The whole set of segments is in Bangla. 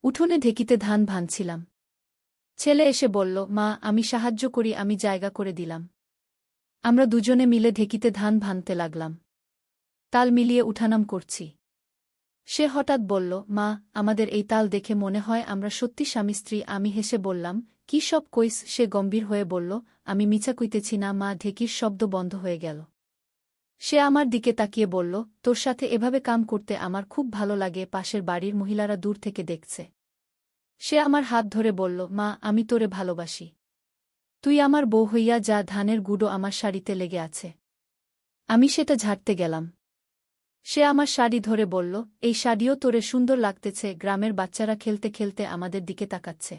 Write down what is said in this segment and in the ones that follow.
উঠোনে ঢেকিতে ধান ভানছিলাম। ছেলে এসে বলল, মা আমি সাহায্য করি, আমি জায়গা করে দিলাম। আমরা দুজনে মিলে ঢেকিতে ধান ভানতে লাগলাম। তাল মিলিয়ে উঠানাম করছি। সে হঠাৎ বলল, মা আমাদের এই তাল দেখে মনে হয় আমরা সত্যি স্বামী স্ত্রী। আমি হেসে বললাম, কি সব কইস? সে গম্ভীর হয়ে বলল, আমি মিছা কইতেছি না মা। ঢেকির শব্দ বন্ধ হয়ে গেল। সে আমার দিকে তাকিয়ে বলল, তোর সাথে এভাবে কাম করতে আমার খুব ভালো লাগে। পাশের বাড়ির মহিলারা দূর থেকে দেখছে। সে আমার হাত ধরে বলল, মা আমি তোরে ভালোবাসি। তুই আমার বউ হইয়া যা। ধানের গুঁড়ো আমার শাড়িতে লেগে আছে। আমি সেটা ঝাড়তে গেলাম। সে আমার শাড়ি ধরে বলল, এই শাড়িও তোরে সুন্দর লাগতেছে। গ্রামের বাচ্চারা খেলতে খেলতে আমাদের দিকে তাকাচ্ছে।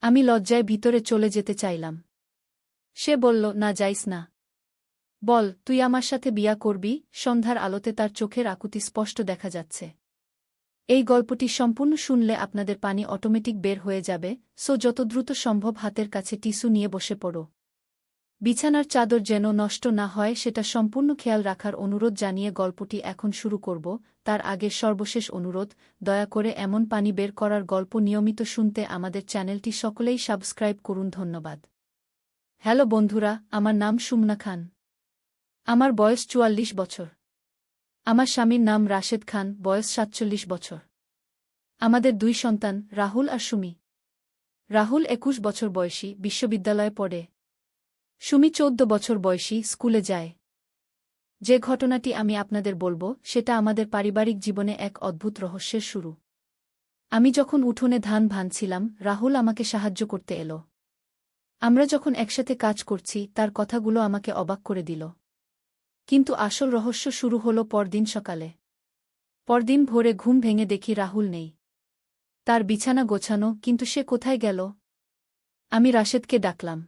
আমি লজ্জায় ভিতরে চলে যেতে চাইলাম। সে বলল, না যাইস না। বল তুই আমার সাথে বিয়া করবি? সন্ধ্যার আলোতে তার চোখের আকুতি স্পষ্ট দেখা যাচ্ছে। এই গল্পটি সম্পূর্ণ শুনলে আপনাদের পানি অটোমেটিক বের হয়ে যাবে, সো যত দ্রুত সম্ভব হাতের কাছে টিস্যু নিয়ে বসে পড়ো। বিছানার চাদর যেন নষ্ট না হয় সেটা সম্পূর্ণ খেয়াল রাখার অনুরোধ জানিয়ে গল্পটি এখন শুরু করব। তার আগে সর্বশেষ অনুরোধ, দয়া করে এমন পানি বের করার গল্প নিয়মিত শুনতে আমাদের চ্যানেলটি সকলেই সাবস্ক্রাইব করুন। ধন্যবাদ। হ্যালো বন্ধুরা, আমার নাম সুমনা খান। আমার বয়স ৪৪ বছর। আমার স্বামীর নাম রাশেদ খান, বয়স ৪৭ বছর। আমাদের ২ সন্তান, রাহুল আর সুমি। রাহুল ২১ বছর বয়সী, বিশ্ববিদ্যালয়ে পড়ে। সুমি ১৪ বছর বয়সী, স্কুলে যায়। যে ঘটনাটি আমি আপনাদের বলবো সেটা আমাদের পারিবারিক জীবনে এক অদ্ভুত রহস্যের শুরু। আমি যখন উঠোনে ধান ভানছিলাম, রাহুল আমাকে সাহায্য করতে এলো। আমরা যখন একসাথে কাজ করছি তার কথাগুলো আমাকে অবাক করে দিল। কিন্তু আসল রহস্য শুরু হলো পরদিন সকালে। পরদিন ভোরে ঘুম ভেঙে দেখি রাহুল নেই। তার বিছানা গোছানো, কিন্তু সে কোথায় গেল? আমি রাশেদকে ডাকলাম।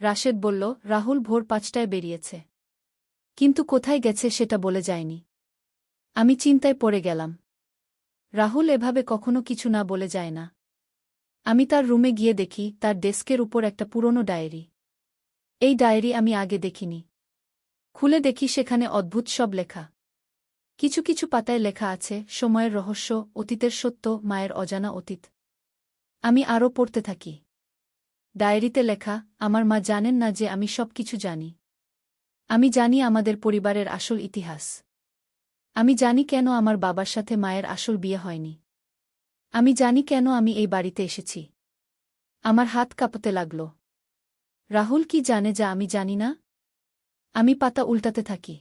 রাশেদ বলল, রাহুল ভোর ৫টায় বেরিয়েছে। কিন্তু কোথায় গেছে সেটা বলে যায়নি। আমি চিন্তায় পড়ে গেলাম। রাহুল এভাবে কখনো কিছু না বলে যায় না। আমি তার রুমে গিয়ে দেখি তার ডেস্কের উপর একটা পুরনো ডায়েরি। এই ডায়েরি আমি আগে দেখিনি। খুলে দেখি সেখানে অদ্ভুত সব লেখা। কিছু কিছু পাতায় লেখা আছে সময়ের রহস্য, অতীতের সত্য, মায়ের অজানা অতীত। আমি আরও পড়তে থাকি। ডায়েরিতে লেখা, আমার মা জানেন না যে আমি সব কিছু জানি। আমি জানি আমাদের পরিবারের আসল ইতিহাস। আমি জানি কেন আমার বাবার সাথে মায়ের আসল বিয়ে হয়নি। আমি জানি কেন আমি এই বাড়িতে এসেছি। আমার হাত কাঁপতে লাগল। রাহুল কি জানে যা আমি জানি না? আমি পাতা উল্টাতে থাকি।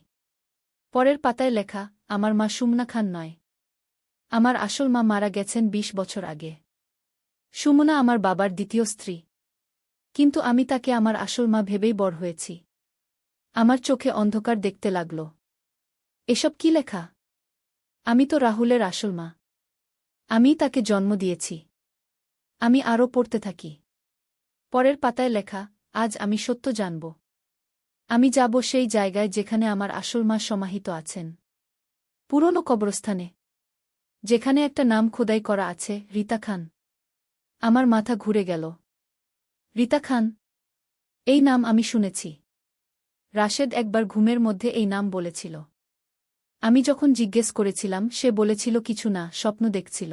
পরের পাতায় লেখা, আমার মা সুমনা খান নয়। আমার আসল মা মারা গেছেন ২০ বছর আগে। সুমনা আমার বাবার দ্বিতীয় স্ত্রী। কিন্তু আমি তাকে আমার আসল মা ভেবেই বড় হয়েছি। আমার চোখে অন্ধকার দেখতে লাগল। এসব কি লেখা? আমি তো রাহুলের আসল মা। আমিই তাকে জন্ম দিয়েছি। আমি আরও পড়তে থাকি। পরের পাতায় লেখা, আজ আমি সত্য জানব। আমি যাব সেই জায়গায় যেখানে আমার আসল মা সমাহিত আছেন। পুরনো কবরস্থানে। যেখানে একটা নাম খোদাই করা আছে, রীতা খান। আমার মাথা ঘুরে গেল। রীতা খান? এই নাম আমি শুনেছি। রাশেদ একবার ঘুমের মধ্যে এই নাম বলেছিল। আমি যখন জিজ্ঞেস করেছিলাম সে বলেছিল কিছু না, স্বপ্ন দেখছিল।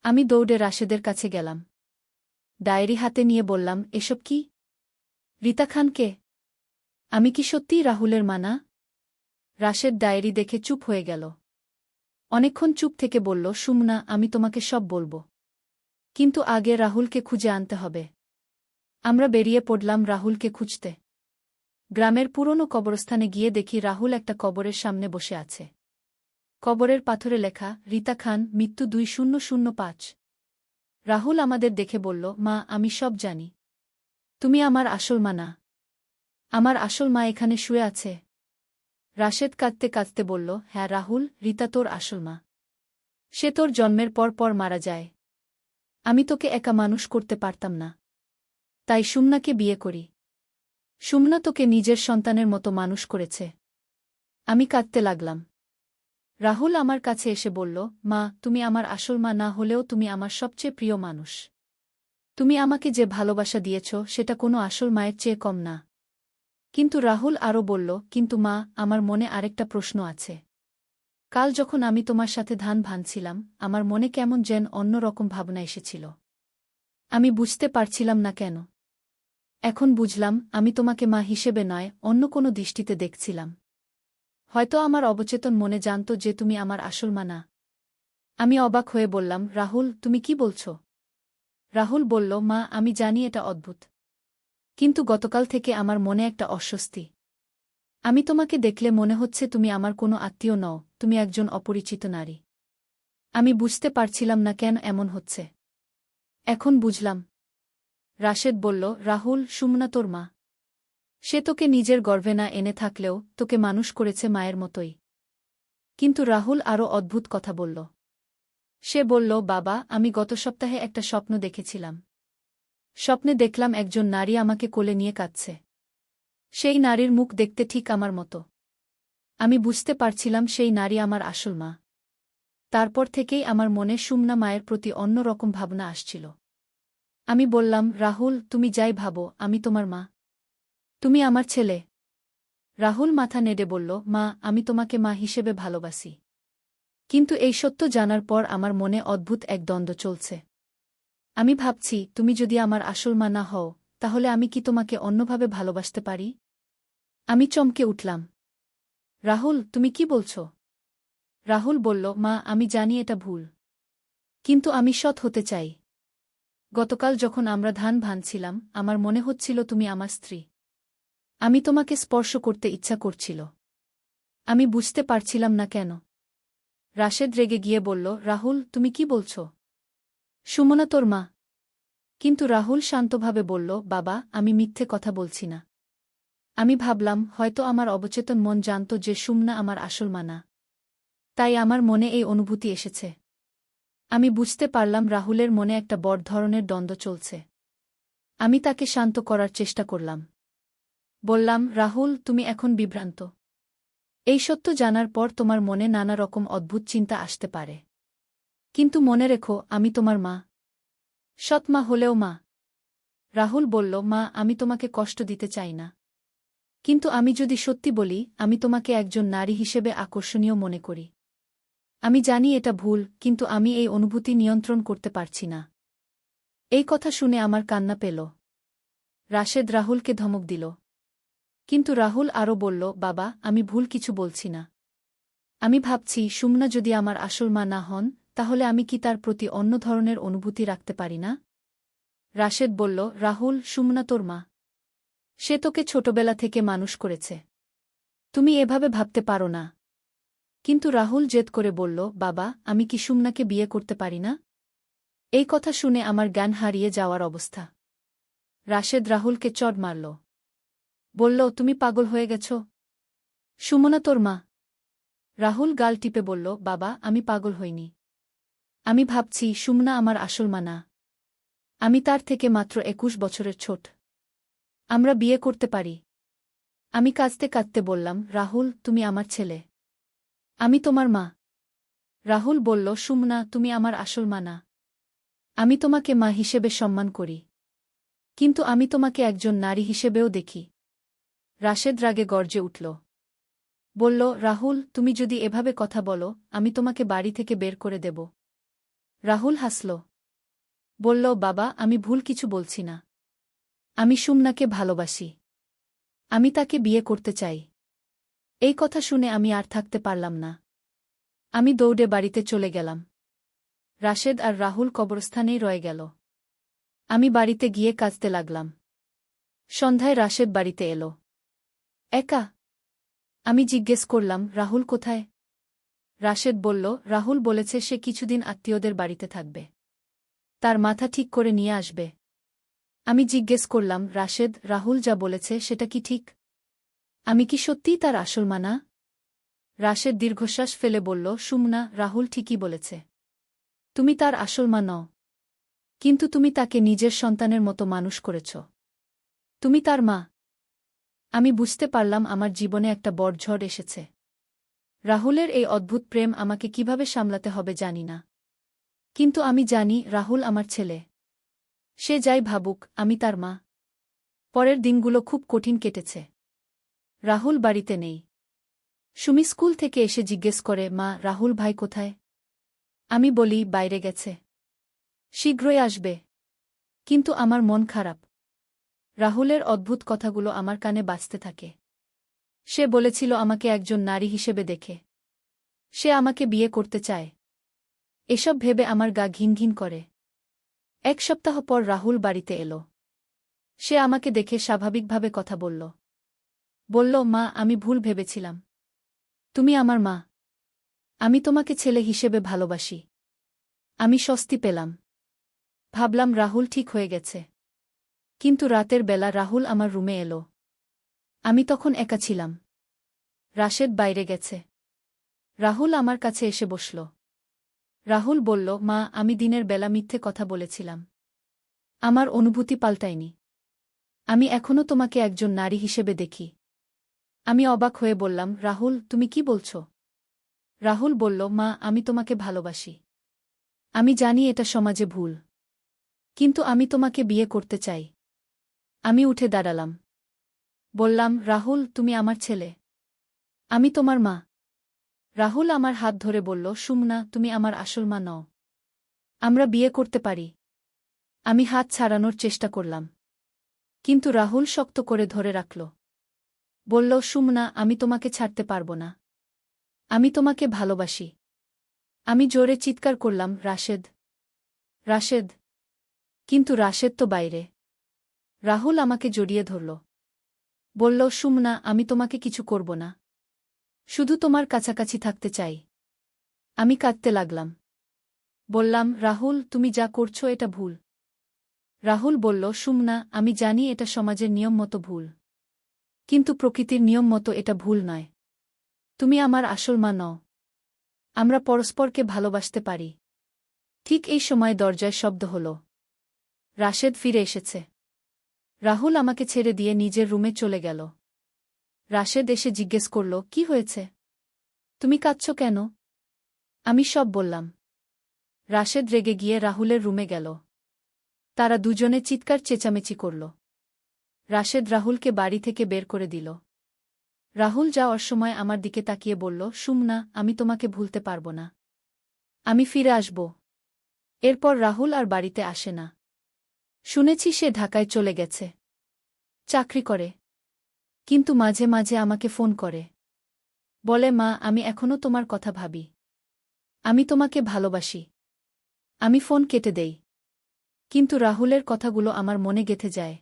আমি দৌড়ে রাশেদের কাছে গেলাম। ডায়েরি হাতে নিয়ে বললাম, এসব কি? রীতা খান কে? আমি কি সত্যিই রাহুলের মা না? রাশেদ ডায়েরি দেখে চুপ হয়ে গেল। অনেকক্ষণ চুপ থেকে বলল, সুমনা আমি তোমাকে সব বলবো। কিন্তু আগে রাহুলকে খুঁজে আনতে হবে। আমরা বেরিয়ে পড়লাম রাহুলকে খুঁজতে। গ্রামের পুরনো কবরস্থানে গিয়ে দেখি রাহুল একটা কবরের সামনে বসে আছে। কবরের পাথরে লেখা, রীতা খান, মৃত্যু ২০০৫। রাহুল আমাদের দেখে বলল, মা আমি সব জানি। তুমি আমার আসল মা না। আমার আসল মা এখানে শুয়ে আছে। রাশেদ কাঁদতে কাঁদতে বলল, হ্যাঁ রাহুল, রীতা তোর আসল মা। সে তোর জন্মের পর পর মারা যায়। আমি তোকে একা মানুষ করতে পারতাম না। তাই সুমনাকে বিয়ে করি। সুমনা তোকে নিজের সন্তানের মতো মানুষ করেছে। আমি কাঁদতে লাগলাম। রাহুল আমার কাছে এসে বলল, মা তুমি আমার আসল মা না হলেও তুমি আমার সবচেয়ে প্রিয় মানুষ। তুমি আমাকে যে ভালোবাসা দিয়েছ সেটা কোনো আসল মায়ের চেয়ে কম না। কিন্তু রাহুল আরও বলল, কিন্তু মা আমার মনে আরেকটা প্রশ্ন আছে। কাল যখন আমি তোমার সাথে ধান ভানছিলাম আমার মনে কেমন যেন অন্যরকম ভাবনা এসেছিল। আমি বুঝতে পারছিলাম না কেন। এখন বুঝলাম আমি তোমাকে মা হিসেবে নয় অন্য কোনো দৃষ্টিতে দেখছিলাম। হয়তো আমার অবচেতন মনে জানত যে তুমি আমার আসল মা না। আমি অবাক হয়ে বললাম, রাহুল, তুমি কি বলছ? রাহুল বলল, মা, আমি জানি এটা অদ্ভুত, কিন্তু গতকাল থেকে আমার মনে একটা অস্বস্তি। আমি তোমাকে দেখলে মনে হচ্ছে তুমি আমার কোনো আত্মীয় নও, তুমি একজন অপরিচিত নারী। আমি বুঝতে পারছিলাম না কেন এমন হচ্ছে। এখন বুঝলাম। রাশেদ বলল, রাহুল, সুমনা তোর মা। সে তোকে নিজের গর্ভে না এনে থাকলেও তোকে মানুষ করেছে মায়ের মতোই। কিন্তু রাহুল আরও অদ্ভুত কথা বলল। সে বলল, বাবা, আমি গত সপ্তাহে একটা স্বপ্ন দেখেছিলাম। স্বপ্নে দেখলাম একজন নারী আমাকে কোলে নিয়ে কাঁদছে। সেই নারীর মুখ দেখতে ঠিক আমার মতো। আমি বুঝতে পারছিলাম সেই নারী আমার আসল মা। তারপর থেকেই আমার মনে সুমনা মায়ের প্রতি অন্য রকম ভাবনা আসছিল। আমি বললাম, রাহুল, তুমি যাই ভাবো, আমি তোমার মা। তুমি আমার ছেলে। রাহুল মাথা নেড়ে বলল, মা, আমি তোমাকে মা হিসেবে ভালোবাসি। কিন্তু এই সত্য জানার পর আমার মনে অদ্ভুত এক দ্বন্দ্ব চলছে। আমি ভাবছি, তুমি যদি আমার আসল মা না হও, তাহলে আমি কি তোমাকে অন্যভাবে ভালোবাসতে পারি? আমি চমকে উঠলাম। রাহুল, তুমি কি বলছ? রাহুল বলল, মা, আমি জানি এটা ভুল, কিন্তু আমি সৎ হতে চাই। গতকাল যখন আমরা ধান ভানছিলাম আমার মনে হচ্ছিল তুমি আমার স্ত্রী। আমি তোমাকে স্পর্শ করতে ইচ্ছা করছিল। আমি বুঝতে পারছিলাম না কেন। রাশেদ রেগে গিয়ে বলল, রাহুল, তুমি কি বলছ? সুমনা তোর মা। কিন্তু রাহুল শান্তভাবে বলল, বাবা, আমি মিথ্যে কথা বলছি না। আমি ভাবলাম হয়তো আমার অবচেতন মন জানত যে সুমনা আমার আসল মা না। তাই আমার মনে এই অনুভূতি এসেছে। আমি বুঝতে পারলাম রাহুলের মনে একটা বড় ধরনের দ্বন্দ্ব চলছে। আমি তাকে শান্ত করার চেষ্টা করলাম। বললাম, রাহুল, তুমি এখন বিভ্রান্ত। এই সত্য জানার পর তোমার মনে নানা রকম অদ্ভুত চিন্তা আসতে পারে। কিন্তু মনে রেখো, আমি তোমার মা। সৎ মা হলেও মা। রাহুল বলল, মা, আমি তোমাকে কষ্ট দিতে চাই না। কিন্তু আমি যদি সত্যি বলি, আমি তোমাকে একজন নারী হিসেবে আকর্ষণীয় মনে করি। আমি জানি এটা ভুল, কিন্তু আমি এই অনুভূতি নিয়ন্ত্রণ করতে পারছি না। এই কথা শুনে আমার কান্না পেল। রাশেদ রাহুলকে ধমক দিল। কিন্তু রাহুল আরও বলল, বাবা, আমি ভুল কিছু বলছি না। আমি ভাবছি সুমনা যদি আমার আসল মা না হন, তাহলে আমি কি তার প্রতি অন্য ধরনের অনুভূতি রাখতে পারি না? রাশেদ বলল, রাহুল, সুমনা তোর মা। সে তোকে ছোটবেলা থেকে মানুষ করেছে। তুমি এভাবে ভাবতে পারো না। কিন্তু রাহুল জেদ করে বলল, বাবা, আমি কি সুমনাকে বিয়ে করতে পারি না? এই কথা শুনে আমার জ্ঞান হারিয়ে যাওয়ার অবস্থা। রাশেদ রাহুলকে চড় মারল। বলল, তুমি পাগল হয়ে গেছ? সুমনা তোর মা। রাহুল গাল টিপে বলল, বাবা, আমি পাগল হইনি। আমি ভাবছি সুমনা আমার আসল মা না। আমি তার থেকে মাত্র 21 বছরের ছোট। আমরা বিয়ে করতে পারি। আমি কাঁদতে কাঁদতে বললাম, রাহুল, তুমি আমার ছেলে। আমি তোমার মা। রাহুল বলল, সুমনা, তুমি আমার আসল মা না। আমি তোমাকে মা হিসেবে সম্মান করি, কিন্তু আমি তোমাকে একজন নারী হিসেবেও দেখি। রাশেদ রাগে গর্জে উঠল। বলল, রাহুল, তুমি যদি এভাবে কথা বলো, আমি তোমাকে বাড়ি থেকে বের করে দেব। রাহুল হাসল। বলল, বাবা, আমি ভুল কিছু বলছি না। আমি সুমনাকে ভালোবাসি। আমি তাকে বিয়ে করতে চাই। এই কথা শুনে আমি আর থাকতে পারলাম না। আমি দৌড়ে বাড়িতে চলে গেলাম। রাশেদ আর রাহুল কবরস্থানেই রয়ে গেল। আমি বাড়িতে গিয়ে কাঁদতে লাগলাম। সন্ধ্যায় রাশেদ বাড়িতে এলো। একা। আমি জিজ্ঞেস করলাম, রাহুল কোথায়? রাশেদ বলল, রাহুল বলেছে সে কিছুদিন আত্মীয়দের বাড়িতে থাকবে। তার মাথা ঠিক করে নিয়ে আসবে। আমি জিজ্ঞেস করলাম, রাশেদ, রাহুল যা বলেছে সেটা কি ঠিক? আমি কি সত্যিই তার আসল মা না? রাশেদ দীর্ঘশ্বাস ফেলে বলল, সুমনা, রাহুল ঠিকই বলেছে। তুমি তার আসল মা নও। কিন্তু তুমি তাকে নিজের সন্তানের মতো মানুষ করেছ। তুমি তার মা। আমি বুঝতে পারলাম আমার জীবনে একটা বড় ঝড় এসেছে। রাহুলের এই অদ্ভুত প্রেম আমাকে কিভাবে সামলাতে হবে জানি না। কিন্তু আমি জানি রাহুল আমার ছেলে। সে যাই ভাবুক, আমি তার মা। পরের দিনগুলো খুব কঠিন কেটেছে। রাহুল বাড়িতে নেই। সুমি স্কুল থেকে এসে জিজ্ঞেস করে, মা, রাহুল ভাই কোথায়? আমি বলি, বাইরে গেছে। শীঘ্রই আসবে। কিন্তু আমার মন খারাপ। রাহুলের অদ্ভুত কথাগুলো আমার কানে বাজতে থাকে। সে বলেছিল আমাকে একজন নারী হিসেবে দেখে। সে আমাকে বিয়ে করতে চায়। এসব ভেবে আমার গা ঘিন ঘিন করে। এক সপ্তাহ পর রাহুল বাড়িতে এলো। সে আমাকে দেখে স্বাভাবিকভাবে কথা বলল। বলল, মা, আমি ভুল ভেবেছিলাম। তুমি আমার মা। আমি তোমাকে ছেলে হিসেবে ভালোবাসি। আমি স্বস্তি পেলাম। ভাবলাম রাহুল ঠিক হয়ে গেছে। কিন্তু রাতের বেলা রাহুল আমার রুমে এলো। আমি তখন একা ছিলাম। রাশেদ বাইরে গেছে। রাহুল আমার কাছে এসে বসল। রাহুল বলল, মা, আমি দিনের বেলা মিথ্যে কথা বলেছিলাম। আমার অনুভূতি পাল্টায়নি। আমি এখনও তোমাকে একজন নারী হিসেবে দেখি। আমি অবাক হয়ে বললাম, রাহুল, তুমি কি বলছ? রাহুল বলল, মা, আমি তোমাকে ভালোবাসি। আমি জানি এটা সমাজে ভুল। কিন্তু আমি তোমাকে বিয়ে করতে চাই। আমি উঠে দাঁড়ালাম। বললাম, রাহুল, তুমি আমার ছেলে। আমি তোমার মা। রাহুল আমার হাত ধরে বলল, সুমনা, তুমি আমার আসল মা নও। আমরা বিয়ে করতে পারি। আমি হাত ছাড়ানোর চেষ্টা করলাম। কিন্তু রাহুল শক্ত করে ধরে রাখল। বলল, সুমনা, আমি তোমাকে ছাড়তে পারব না। আমি তোমাকে ভালোবাসি। আমি জোরে চিৎকার করলাম, রাশেদ, রাশেদ। কিন্তু রাশেদ তো বাইরে। রাহুল আমাকে জড়িয়ে ধরল। বলল, সুমনা, আমি তোমাকে কিছু করব না। শুধু তোমার কাছাকাছি থাকতে চাই। আমি কাঁদতে লাগলাম। বললাম, রাহুল, তুমি যা করছো এটা ভুল। রাহুল বলল, সুমনা, আমি জানি এটা সমাজের নিয়ম মতো ভুল। কিন্তু প্রকৃতির নিয়ম মতো এটা ভুল নয়। তুমি আমার আসল মা নও। আমরা পরস্পরকে ভালোবাসতে পারি। ঠিক এই সময় দরজায় শব্দ হল। রাশেদ ফিরে এসেছে। রাহুল আমাকে ছেড়ে দিয়ে নিজের রুমে চলে গেল। রাশেদ এসে জিজ্ঞেস করল, কি হয়েছে? তুমি কাঁদছ কেন? আমি সব বললাম। রাশেদ রেগে গিয়ে রাহুলের রুমে গেল। তারা দুজনে চিৎকার চেঁচামেচি করল। রাশেদ রাহুলকে বাড়ি থেকে বের করে দিল। রাহুল যাওয়ার সময় আমার দিকে তাকিয়ে বলল, সুমনা, আমি তোমাকে ভুলতে পারব না। আমি ফিরে আসব। এরপর রাহুল আর বাড়িতে আসে না। শুনেছি সে ঢাকায় চলে গেছে। চাকরি করে। কিন্তু মাঝে মাঝে আমাকে ফোন করে। বলে, মা, আমি এখনও তোমার কথা ভাবি। আমি তোমাকে ভালোবাসি। আমি ফোন কেটে দেই। কিন্তু রাহুলের কথাগুলো আমার মনে গেঁথে যায়।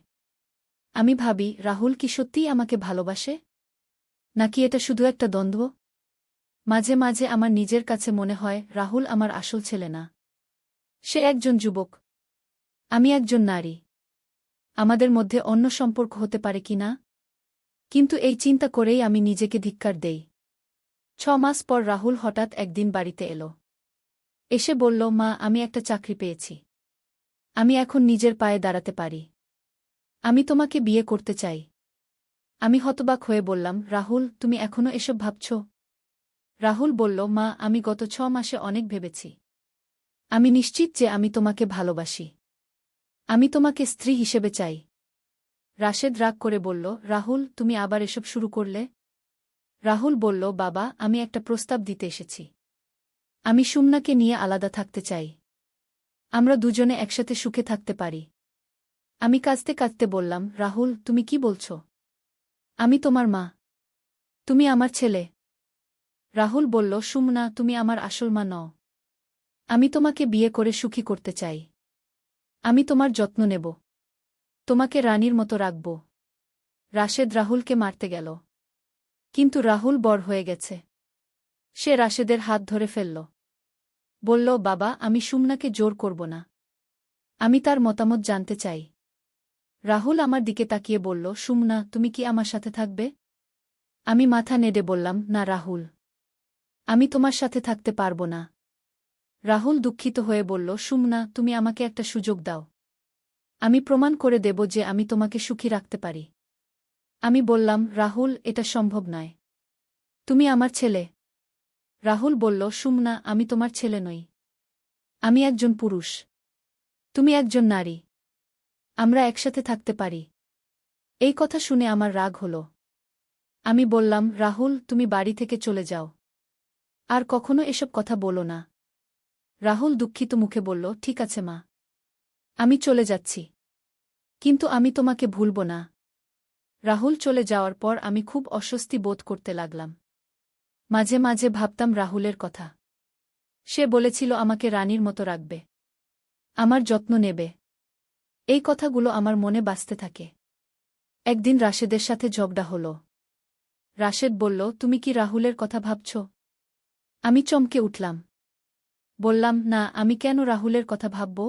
আমি ভাবি, রাহুল কি সত্যিই আমাকে ভালোবাসে? নাকি এটা শুধু একটা দ্বন্দ্ব? মাঝে মাঝে আমার নিজের কাছে মনে হয় রাহুল আমার আসল ছেলে না। সে একজন যুবক। আমি একজন নারী। আমাদের মধ্যে অন্য সম্পর্ক হতে পারে কি না? কিন্তু এই চিন্তা করেই আমি নিজেকে ধিক্কার দেই। 6 মাস পর রাহুল হঠাৎ একদিন বাড়িতে এলো। এসে বলল, মা, আমি একটা চাকরি পেয়েছি। আমি এখন নিজের পায়ে দাঁড়াতে পারি। আমি তোমাকে বিয়ে করতে চাই। আমি হতবাক হয়ে বললাম, রাহুল, তুমি এখনও এসব ভাবছ? রাহুল বলল, মা, আমি গত 6 মাসে অনেক ভেবেছি। আমি নিশ্চিত যে আমি তোমাকে ভালোবাসি। আমি তোমাকে স্ত্রী হিসেবে চাই। রাশেদ রাগ করে বলল, রাহুল, তুমি আবার এসব শুরু করলে? রাহুল বলল, বাবা, আমি একটা প্রস্তাব দিতে এসেছি। আমি সুমনাকে নিয়ে আলাদা থাকতে চাই। আমরা দুজনে একসাথে সুখে থাকতে পারি। আমি কাঁদতে কাঁদতে বললাম, রাহুল, তুমি কি বলছ? আমি তোমার মা। তুমি আমার ছেলে। রাহুল বলল, সুমনা, তুমি আমার আসল মা নও। আমি তোমাকে বিয়ে করে সুখী করতে চাই। আমি তোমার যত্ন নেব। তোমাকে রানীর মতো রাখব। রাশেদ রাহুলকে মারতে গেল। কিন্তু রাহুল বড় হয়ে গেছে। সে রাশেদের হাত ধরে ফেলল। বলল, বাবা, আমি সুমনাকে জোর করব না। আমি তার মতামত জানতে চাই। রাহুল আমার দিকে তাকিয়ে বলল, সুমনা, তুমি কি আমার সাথে থাকবে? আমি মাথা নেড়ে বললাম, না রাহুল। আমি তোমার সাথে থাকতে পারব না। রাহুল দুঃখিত হয়ে বলল, সুমনা, তুমি আমাকে একটা সুযোগ দাও। আমি প্রমাণ করে দেব যে আমি তোমাকে সুখী রাখতে পারি। আমি বললাম, রাহুল, এটা সম্ভব নয়। তুমি আমার ছেলে। রাহুল বলল, সুমনা, আমি তোমার ছেলে নই। আমি একজন পুরুষ। তুমি একজন নারী। আমরা একসাথে থাকতে পারি। এই কথা শুনে আমার রাগ হল। আমি বললাম, রাহুল, তুমি বাড়ি থেকে চলে যাও। আর কখনো এসব কথা বলো না। রাহুল দুঃখিত মুখে বলল, ঠিক আছে মা। আমি চলে যাচ্ছি। কিন্তু আমি তোমাকে ভুলব না। রাহুল চলে যাওয়ার পর আমি খুব অস্বস্তি বোধ করতে লাগলাম। মাঝে মাঝে ভাবতাম রাহুলের কথা। সে বলেছিল আমাকে রানীর মতো রাখবে, আমার যত্ন নেবে। এই কথাগুলো আমার মনে বাজতে থাকে। একদিন রাশেদের সাথে ঝগড়া হল। রাশেদ বলল, তুমি কি রাহুলের কথা ভাবছ? আমি চমকে উঠলাম। বললাম, না, আমি কেন রাহুলের কথা ভাবব?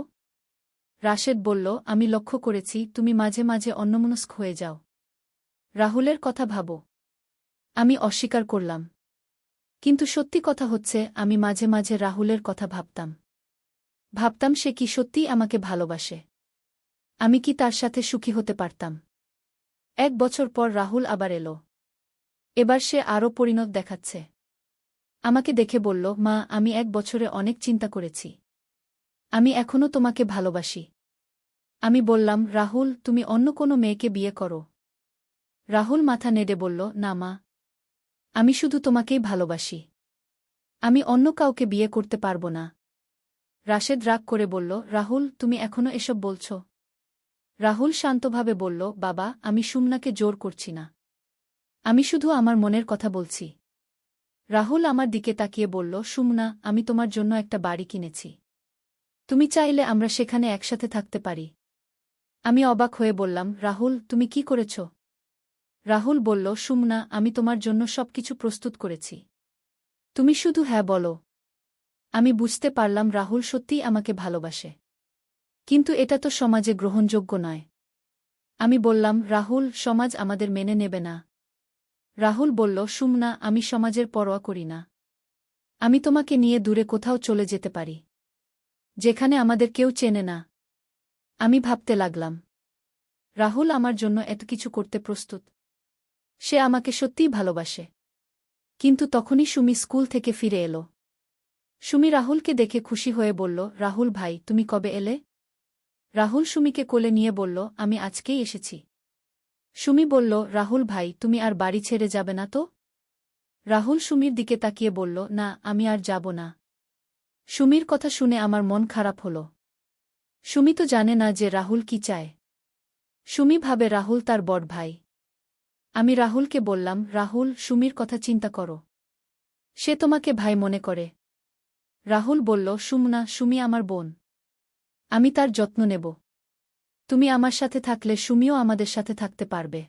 রাশেদ বলল, আমি লক্ষ্য করেছি তুমি মাঝে মাঝে অন্যমনস্ক হয়ে যাও। রাহুলের কথা ভাবো। আমি অস্বীকার করলাম। কিন্তু সত্যি কথা হচ্ছে, আমি মাঝে মাঝে রাহুলের কথা ভাবতাম। ভাবতাম সে কি সত্যিই আমাকে ভালোবাসে? আমি কি তার সাথে সুখী হতে পারতাম? 1 বছর পর রাহুল আবার এলো। এবার সে আরও পরিণত দেখাচ্ছে। আমাকে দেখে বলল, মা, আমি 1 বছরে অনেক চিন্তা করেছি। আমি এখনও তোমাকে ভালোবাসি। আমি বললাম, রাহুল, তুমি অন্য কোনো মেয়েকে বিয়ে করো। রাহুল মাথা নেড়ে বলল, না মা, আমি শুধু তোমাকেই ভালোবাসি। আমি অন্য কাউকে বিয়ে করতে পারব না। রাশেদ রাগ করে বলল, রাহুল, তুমি এখনও এসব বলছ? রাহুল শান্তভাবে বলল, বাবা, আমি সুমনাকে জোর করছি না। আমি শুধু আমার মনের কথা বলছি। রাহুল আমার দিকে তাকিয়ে বলল, সুমনা, আমি তোমার জন্য একটা বাড়ি কিনেছি। তুমি চাইলে আমরা সেখানে একসাথে থাকতে পারি। আমি অবাক হয়ে বললাম, রাহুল, তুমি কি করেছ? রাহুল বলল, সুমনা, আমি তোমার জন্য সবকিছু প্রস্তুত করেছি। তুমি শুধু হ্যাঁ বলো। আমি বুঝতে পারলাম রাহুল সত্যিই আমাকে ভালোবাসে। কিন্তু এটা তো সমাজে গ্রহণযোগ্য নয়। আমি বললাম, রাহুল, সমাজ আমাদের মেনে নেবে না। রাহুল বলল, সুমনা, আমি সমাজের পরোয়া করি না। আমি তোমাকে নিয়ে দূরে কোথাও চলে যেতে পারি, যেখানে আমাদের কেউ চেনে না। আমি ভাবতে লাগলাম, রাহুল আমার জন্য এত কিছু করতে প্রস্তুত। সে আমাকে সত্যিই ভালোবাসে। কিন্তু তখনই সুমি স্কুল থেকে ফিরে এলো। সুমি রাহুলকে দেখে খুশি হয়ে বলল, রাহুল ভাই, তুমি কবে এলে? রাহুল সুমিকে কোলে নিয়ে বলল, আমি আজকেই এসেছি। সুমি বলল, রাহুল ভাই, তুমি আর বাড়ি ছেড়ে যাবে না তো? রাহুল সুমির দিকে তাকিয়ে বলল, না, আমি আর যাব না। সুমির কথা শুনে আমার মন খারাপ হল। সুমি তো জানে না যে রাহুল কি চায়। সুমি ভাবে রাহুল তার বড় ভাই। আমি রাহুলকে বললাম, রাহুল, সুমির কথা চিন্তা করো। সে তোমাকে ভাই মনে করে। রাহুল বলল, সুমনা, সুমি আমার বোন। আমি তার যত্ন নেব। তুমি আমার সাথে থাকলে সুমিও আমাদের সাথে থাকতে পারবে।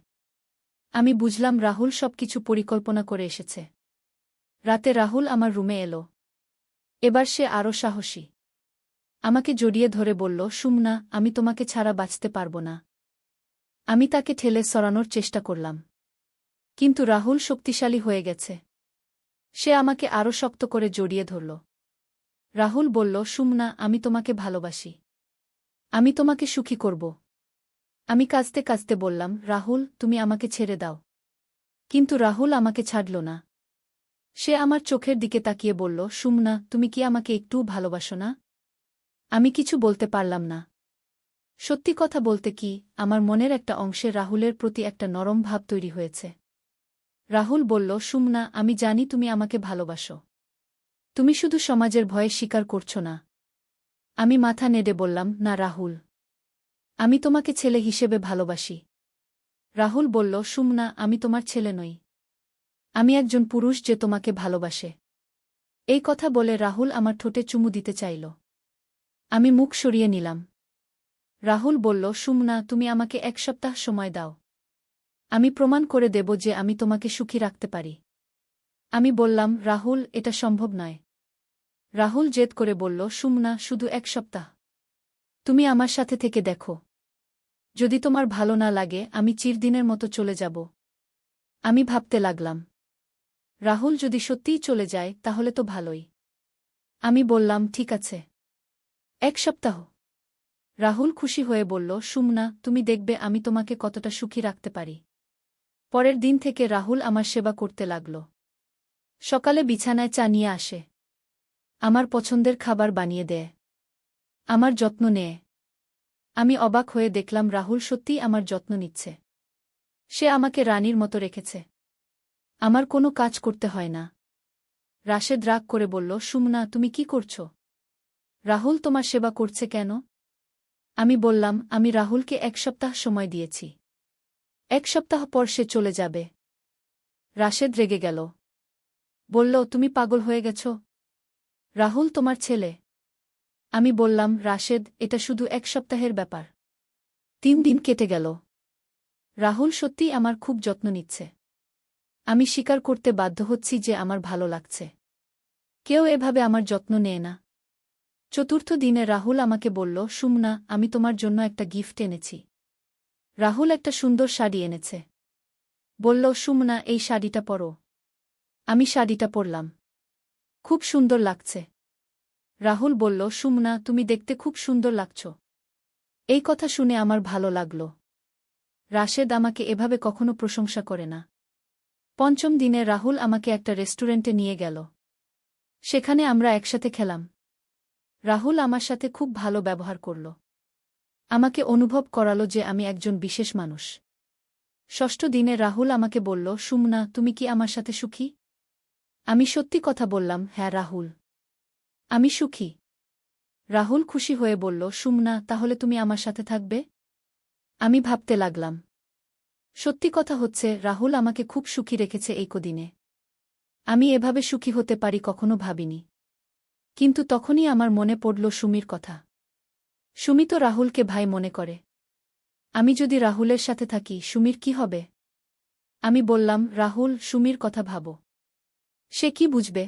আমি বুঝলাম রাহুল সবকিছু পরিকল্পনা করে এসেছে। রাতে রাহুল আমার রুমে এলো। এবার সে আরও সাহসী। আমাকে জড়িয়ে ধরে বলল, সুমনা, আমি তোমাকে ছাড়া বাঁচতে পারব না। আমি তাকে ঠেলে সরানোর চেষ্টা করলাম। কিন্তু রাহুল শক্তিশালী হয়ে গেছে। সে আমাকে আরও শক্ত করে জড়িয়ে ধরল। রাহুল বলল, সুমনা, আমি তোমাকে ভালোবাসি। আমি তোমাকে সুখী করব। আমি কাঁদতে কাঁদতে বললাম, রাহুল, তুমি আমাকে ছেড়ে দাও। কিন্তু রাহুল আমাকে ছাড়ল না। সে আমার চোখের দিকে তাকিয়ে বলল, সুমনা, তুমি কি আমাকে একটুও ভালোবাসো না? আমি কিছু বলতে পারলাম না। সত্যি কথা বলতে কি, আমার মনের একটা অংশে রাহুলের প্রতি একটা নরম ভাব তৈরি হয়েছে। রাহুল বলল, সুমনা, আমি জানি তুমি আমাকে ভালোবাসো। তুমি শুধু সমাজের ভয়ে স্বীকার করছো না। আমি মাথা নেড়ে বললাম, না রাহুল, আমি তোমাকে ছেলে হিসেবে ভালোবাসি। রাহুল বলল, সুমনা, আমি তোমার ছেলে নই। আমি একজন পুরুষ যে তোমাকে ভালোবাসে। এই কথা বলে রাহুল আমার ঠোঁটে চুমু দিতে চাইল। আমি মুখ সরিয়ে নিলাম। রাহুল বলল, সুমনা, তুমি আমাকে 1 সপ্তাহ সময় দাও। আমি প্রমাণ করে দেব যে আমি তোমাকে সুখী রাখতে পারি। আমি বললাম, রাহুল, এটা সম্ভব নয়। রাহুল জেদ করে বলল, সুমনা, শুধু 1 সপ্তাহ। তুমি আমার সাথে থেকে দেখো। যদি তোমার ভালো না লাগে আমি চিরদিনের মতো চলে যাব। আমি ভাবতে লাগলাম, রাহুল যদি সত্যিই চলে যায় তাহলে তো ভালোই। আমি বললাম, ঠিক আছে, 1 সপ্তাহ। রাহুল খুশি হয়ে বলল, সুমনা, তুমি দেখবে আমি তোমাকে কতটা সুখী রাখতে পারি। পরের দিন থেকে রাহুল আমার সেবা করতে লাগল। সকালে বিছানায় চা নিয়ে আসে। আমার পছন্দের খাবার বানিয়ে দেয়। আমার যত্ন নেয়। আমি অবাক হয়ে দেখলাম রাহুল সত্যিই আমার যত্ন নিচ্ছে। সে আমাকে রানীর মতো রেখেছে। আমার কোনো কাজ করতে হয় না। রাশেদ রাগ করে বলল, সুমনা, তুমি কি করছ? রাহুল তোমার সেবা করছে কেন? আমি বললাম, আমি রাহুলকে 1 সপ্তাহ সময় দিয়েছি। 1 সপ্তাহ পর সে চলে যাবে। রাশেদ রেগে গেল। বলল, তুমি পাগল হয়ে গেছ? রাহুল তোমার ছেলে। আমি বললাম, রাশেদ, এটা শুধু 1 সপ্তাহের ব্যাপার। 3 দিন কেটে গেল। রাহুল সত্যিই আমার খুব যত্ন নিচ্ছে। আমি স্বীকার করতে বাধ্য হচ্ছি যে আমার ভালো লাগছে। কেউ এভাবে আমার যত্ন নেয় না। 4র্থ দিনে রাহুল আমাকে বলল, সুমনা, আমি তোমার জন্য একটা গিফট এনেছি। রাহুল একটা সুন্দর শাড়ি এনেছে। বলল, সুমনা, এই শাড়িটা পরো। আমি শাড়িটা পরলাম। খুব সুন্দর লাগছে। রাহুল বলল, সুমনা, তুমি দেখতে খুব সুন্দর লাগছ। এই কথা শুনে আমার ভালো লাগল। রাশেদ আমাকে এভাবে কখনো প্রশংসা করে না। 5ম দিনে রাহুল আমাকে একটা রেস্টুরেন্টে নিয়ে গেল। সেখানে আমরা একসাথে খেলাম। রাহুল আমার সাথে খুব ভালো ব্যবহার করল। আমাকে অনুভব করালো যে আমি একজন বিশেষ মানুষ। 6ষ্ঠ দিনে রাহুল আমাকে বলল, সুমনা, তুমি কি আমার সাথে সুখী? আমি সত্যি কথা বললাম, হ্যাঁ রাহুল, আমি সুখী। রাহুল খুশি হয়ে বলল, সুমনা, তাহলে তুমি আমার সাথে থাকবে? আমি ভাবতে লাগলাম। সত্যি কথা হচ্ছে, রাহুল আমাকে খুব সুখী রেখেছে এই কদিনে। আমি এভাবে সুখী হতে পারি কখনো ভাবিনি। কিন্তু তখনই আমার মনে পড়ল সুমির কথা। সুমি তো রাহুলকে ভাই মনে করে। আমি যদি রাহুলের সাথে থাকি, সুমির কি হবে? আমি বললাম, রাহুল, সুমির কথা ভাবো। সে কি বুঝবে?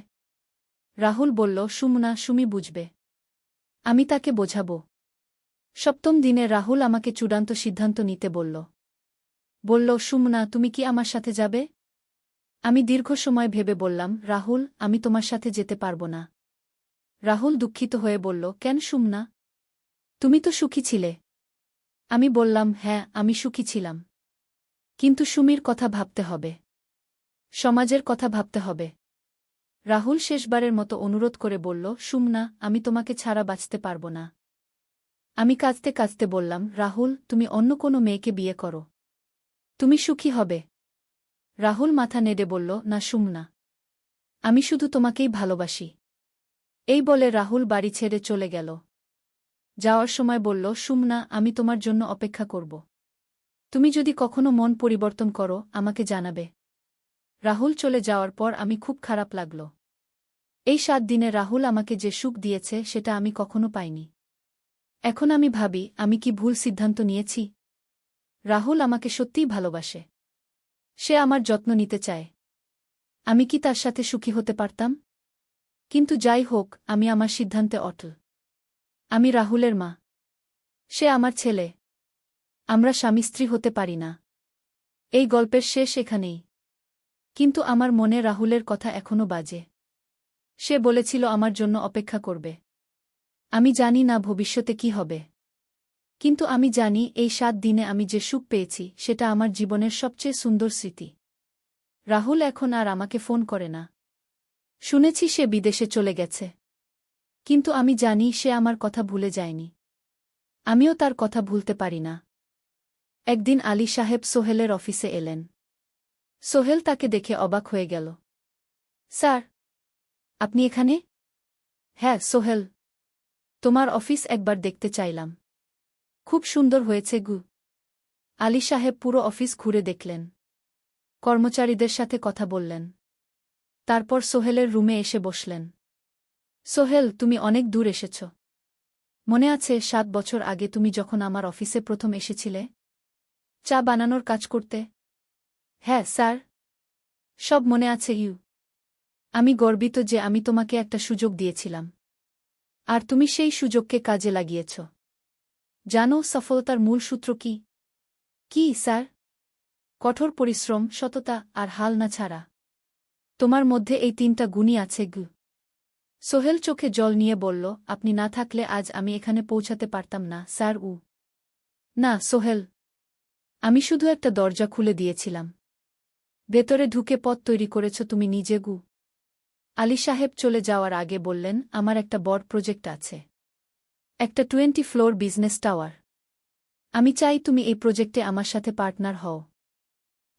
রাহুল বলল, সুমনা, সুমি বুঝবে। আমি তাকে বোঝাব। 7ম দিনে রাহুল আমাকে চূড়ান্ত সিদ্ধান্ত নিতে বলল। বলল, সুমনা, তুমি কি আমার সাথে যাবে? আমি দীর্ঘ সময় ভেবে বললাম, রাহুল, আমি তোমার সাথে যেতে পারব না। রাহুল দুঃখিত হয়ে বলল, কেন সুমনা? তুমি তো সুখী ছিলে। আমি বললাম, হ্যাঁ, আমি সুখী ছিলাম। কিন্তু সুমির কথা ভাবতে হবে। সমাজের কথা ভাবতে হবে। রাহুল শেষবারের মতো অনুরোধ করে বলল, সুমনা, আমি তোমাকে ছাড়া বাঁচতে পারব না। আমি কাঁদতে কাঁদতে বললাম, রাহুল, তুমি অন্য কোনো মেয়েকে বিয়ে করো। তুমি সুখী হবে। রাহুল মাথা নেড়ে বলল, না সুমনা, আমি শুধু তোমাকেই ভালোবাসি। এই বলে রাহুল বাড়ি ছেড়ে চলে গেল। যাওয়ার সময় বলল, সুমনা, আমি তোমার জন্য অপেক্ষা করব। তুমি যদি কখনো মন পরিবর্তন করো, আমাকে জানাবে। রাহুল চলে যাওয়ার পর আমি খুব খারাপ লাগল। এই 7 দিনে রাহুল আমাকে যে সুখ দিয়েছে সেটা আমি কখনো পাইনি। এখন আমি ভাবি, আমি কি ভুল সিদ্ধান্ত নিয়েছি? রাহুল আমাকে সত্যিই ভালোবাসে। সে আমার যত্ন নিতে চায়। আমি কি তার সাথে সুখী হতে পারতাম? কিন্তু যাই হোক, আমি আমার সিদ্ধান্তে অটল। আমি রাহুলের মা। সে আমার ছেলে। আমরা স্বামী স্ত্রী হতে পারি না। এই গল্পের শেষ এখানেই। কিন্তু আমার মনে রাহুলের কথা এখনো বাজে। সে বলেছিল আমার জন্য অপেক্ষা করবে। আমি জানি না ভবিষ্যতে কি হবে। কিন্তু আমি জানি এই 7 দিনে আমি যে সুখ পেয়েছি সেটা আমার জীবনের সবচেয়ে সুন্দর স্মৃতি। রাহুল এখন আর আমাকে ফোন করে না। শুনেছি সে বিদেশে চলে গেছে। কিন্তু আমি জানি সে আমার কথা ভুলে যায়নি। আমিও তার কথা ভুলতে পারি না। একদিন আলী সাহেব সোহেলের অফিসে এলেন। সোহেল তাকে দেখে অবাক হয়ে গেল। স্যার, আপনি এখানে? হ্যাঁ সোহেল, তোমার অফিস একবার দেখতে চাইলাম। খুব সুন্দর হয়েছে গু। আলী সাহেব পুরো অফিস ঘুরে দেখলেন। কর্মচারীদের সাথে কথা বললেন। তারপর সোহেলের রুমে এসে বসলেন। সোহেল, তুমি অনেক দূর এসেছ। মনে আছে 7 বছর আগে তুমি যখন আমার অফিসে প্রথম এসেছিলে? চা বানানোর কাজ করতে? হ্যাঁ স্যার, সব মনে আছে ইউ। আমি গর্বিত যে আমি তোমাকে একটা সুযোগ দিয়েছিলাম। আর তুমি সেই সুযোগকে কাজে লাগিয়েছ। জানো সফলতার মূল সূত্র কি? কি স্যার? কঠোর পরিশ্রম, সততা আর হাল না ছাড়া। তোমার মধ্যে এই 3টা গুণই আছে গু। সোহেল চোখে জল নিয়ে বলল, আপনি না থাকলে আজ আমি এখানে পৌঁছাতে পারতাম না স্যার। না সোহেল, আমি শুধু একটা দরজা খুলে দিয়েছিলাম। ভেতরে ঢুকে পথ তৈরি করেছ তুমি নিজে গু। আলী সাহেব চলে যাওয়ার আগে বললেন, আমার একটা বড় প্রজেক্ট আছে। একটা 20 ফ্লোর বিজনেস টাওয়ার। আমি চাই তুমি এই প্রজেক্টে আমার সাথে পার্টনার হও।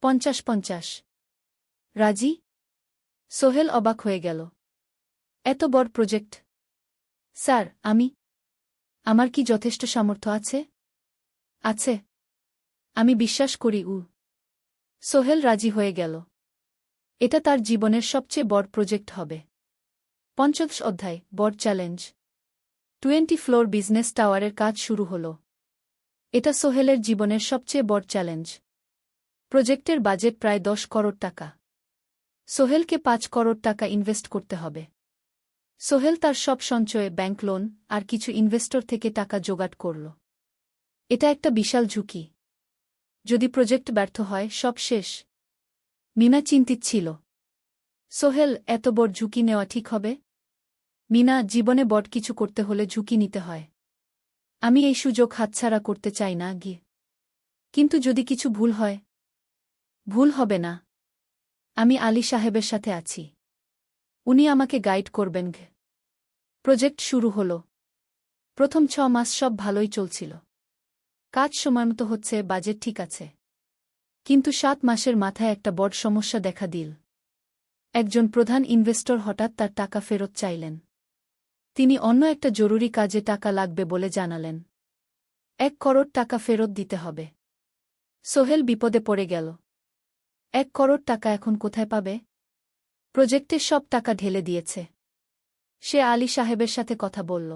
50-50। রাজি? সোহেল অবাক হয়ে গেল। এত বড় প্রজেক্ট? স্যার, আমার কি যথেষ্ট সামর্থ্য আছে? আছে। আমি বিশ্বাস করি। সোহেল রাজি হয়ে গেল। এটা তার জীবনের সবচেয়ে বড় প্রজেক্ট হবে। ৫০ অধ্যায়, বড় চ্যালেঞ্জ। 20 ফ্লোর বিজনেস টাওয়ারের কাজ শুরু হল। এটা সোহেলের জীবনের সবচেয়ে বড় চ্যালেঞ্জ। প্রজেক্টের বাজেট প্রায় ১০ করোড় টাকা। সোহেলকে ৫ করোড় টাকা ইনভেস্ট করতে হবে। সোহেল তার সব সঞ্চয়ে, ব্যাংক লোন আর কিছু ইনভেস্টর থেকে টাকা জোগাড় করল। এটা একটা বিশাল ঝুঁকি। যদি প্রজেক্ট ব্যর্থ হয়, সব শেষ। মিনা চিন্তিত ছিল। সোহেল, এত বড় ঝুঁকি নেওয়া ঠিক হবে? মিনা, জীবনে বড় কিছু করতে হলে ঝুঁকি নিতে হয়। আমি এই সুযোগ হাতছাড়া করতে চাই না। কিন্তু যদি কিছু ভুল হয়? ভুল হবে না। আমি আলী সাহেবের সাথে আছি। উনি আমাকে গাইড করবেন। প্রজেক্ট শুরু হল। প্রথম ৬ মাস সব ভালোই চলছিল। কাজ সময়মতো হচ্ছে, বাজেট ঠিক আছে। কিন্তু ৭ মাসের মাথায় একটা বড় সমস্যা দেখা দিল। একজন প্রধান ইনভেস্টর হঠাৎ তার টাকা ফেরত চাইলেন। তিনি অন্য একটা জরুরি কাজে টাকা লাগবে বলে জানালেন। ১ করোড় টাকা ফেরত দিতে হবে। সোহেল বিপদে পড়ে গেল। ১ করোড় টাকা এখন কোথায় পাবে? প্রজেক্টে সব টাকা ঢেলে দিয়েছে। সে আলী সাহেবের সাথে কথা বলল।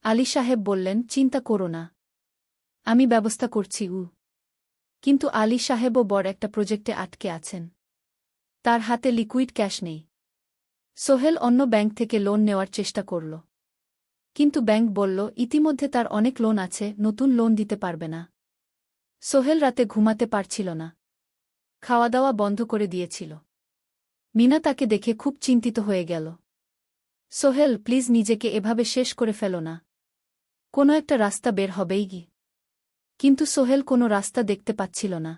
আলী সাহেব বললেন, চিন্তা করো না, আমি ব্যবস্থা করছি। কিন্তু আলী সাহেবও বড় একটা প্রজেক্টে আটকে আছেন। তার হাতে লিকুইড ক্যাশ নেই। সোহেল অন্য ব্যাংক থেকে লোন নেওয়ার চেষ্টা করল। কিন্তু ব্যাংক বলল, ইতিমধ্যে তার অনেক লোন আছে, নতুন লোন দিতে পারবে না। সোহেল রাতে ঘুমাতে পারছিল না। খাওয়া দাওয়া বন্ধ করে দিয়েছিল। মিনা তাকে দেখে খুব চিন্তিত হয়ে গেল। সোহেল, প্লিজ নিজেকে এভাবে শেষ করে ফেলো না। কোনো একটা রাস্তা বের হবেই। কিন্তু সোহেল কোনো রাস্তা দেখতে পাচ্ছিল না।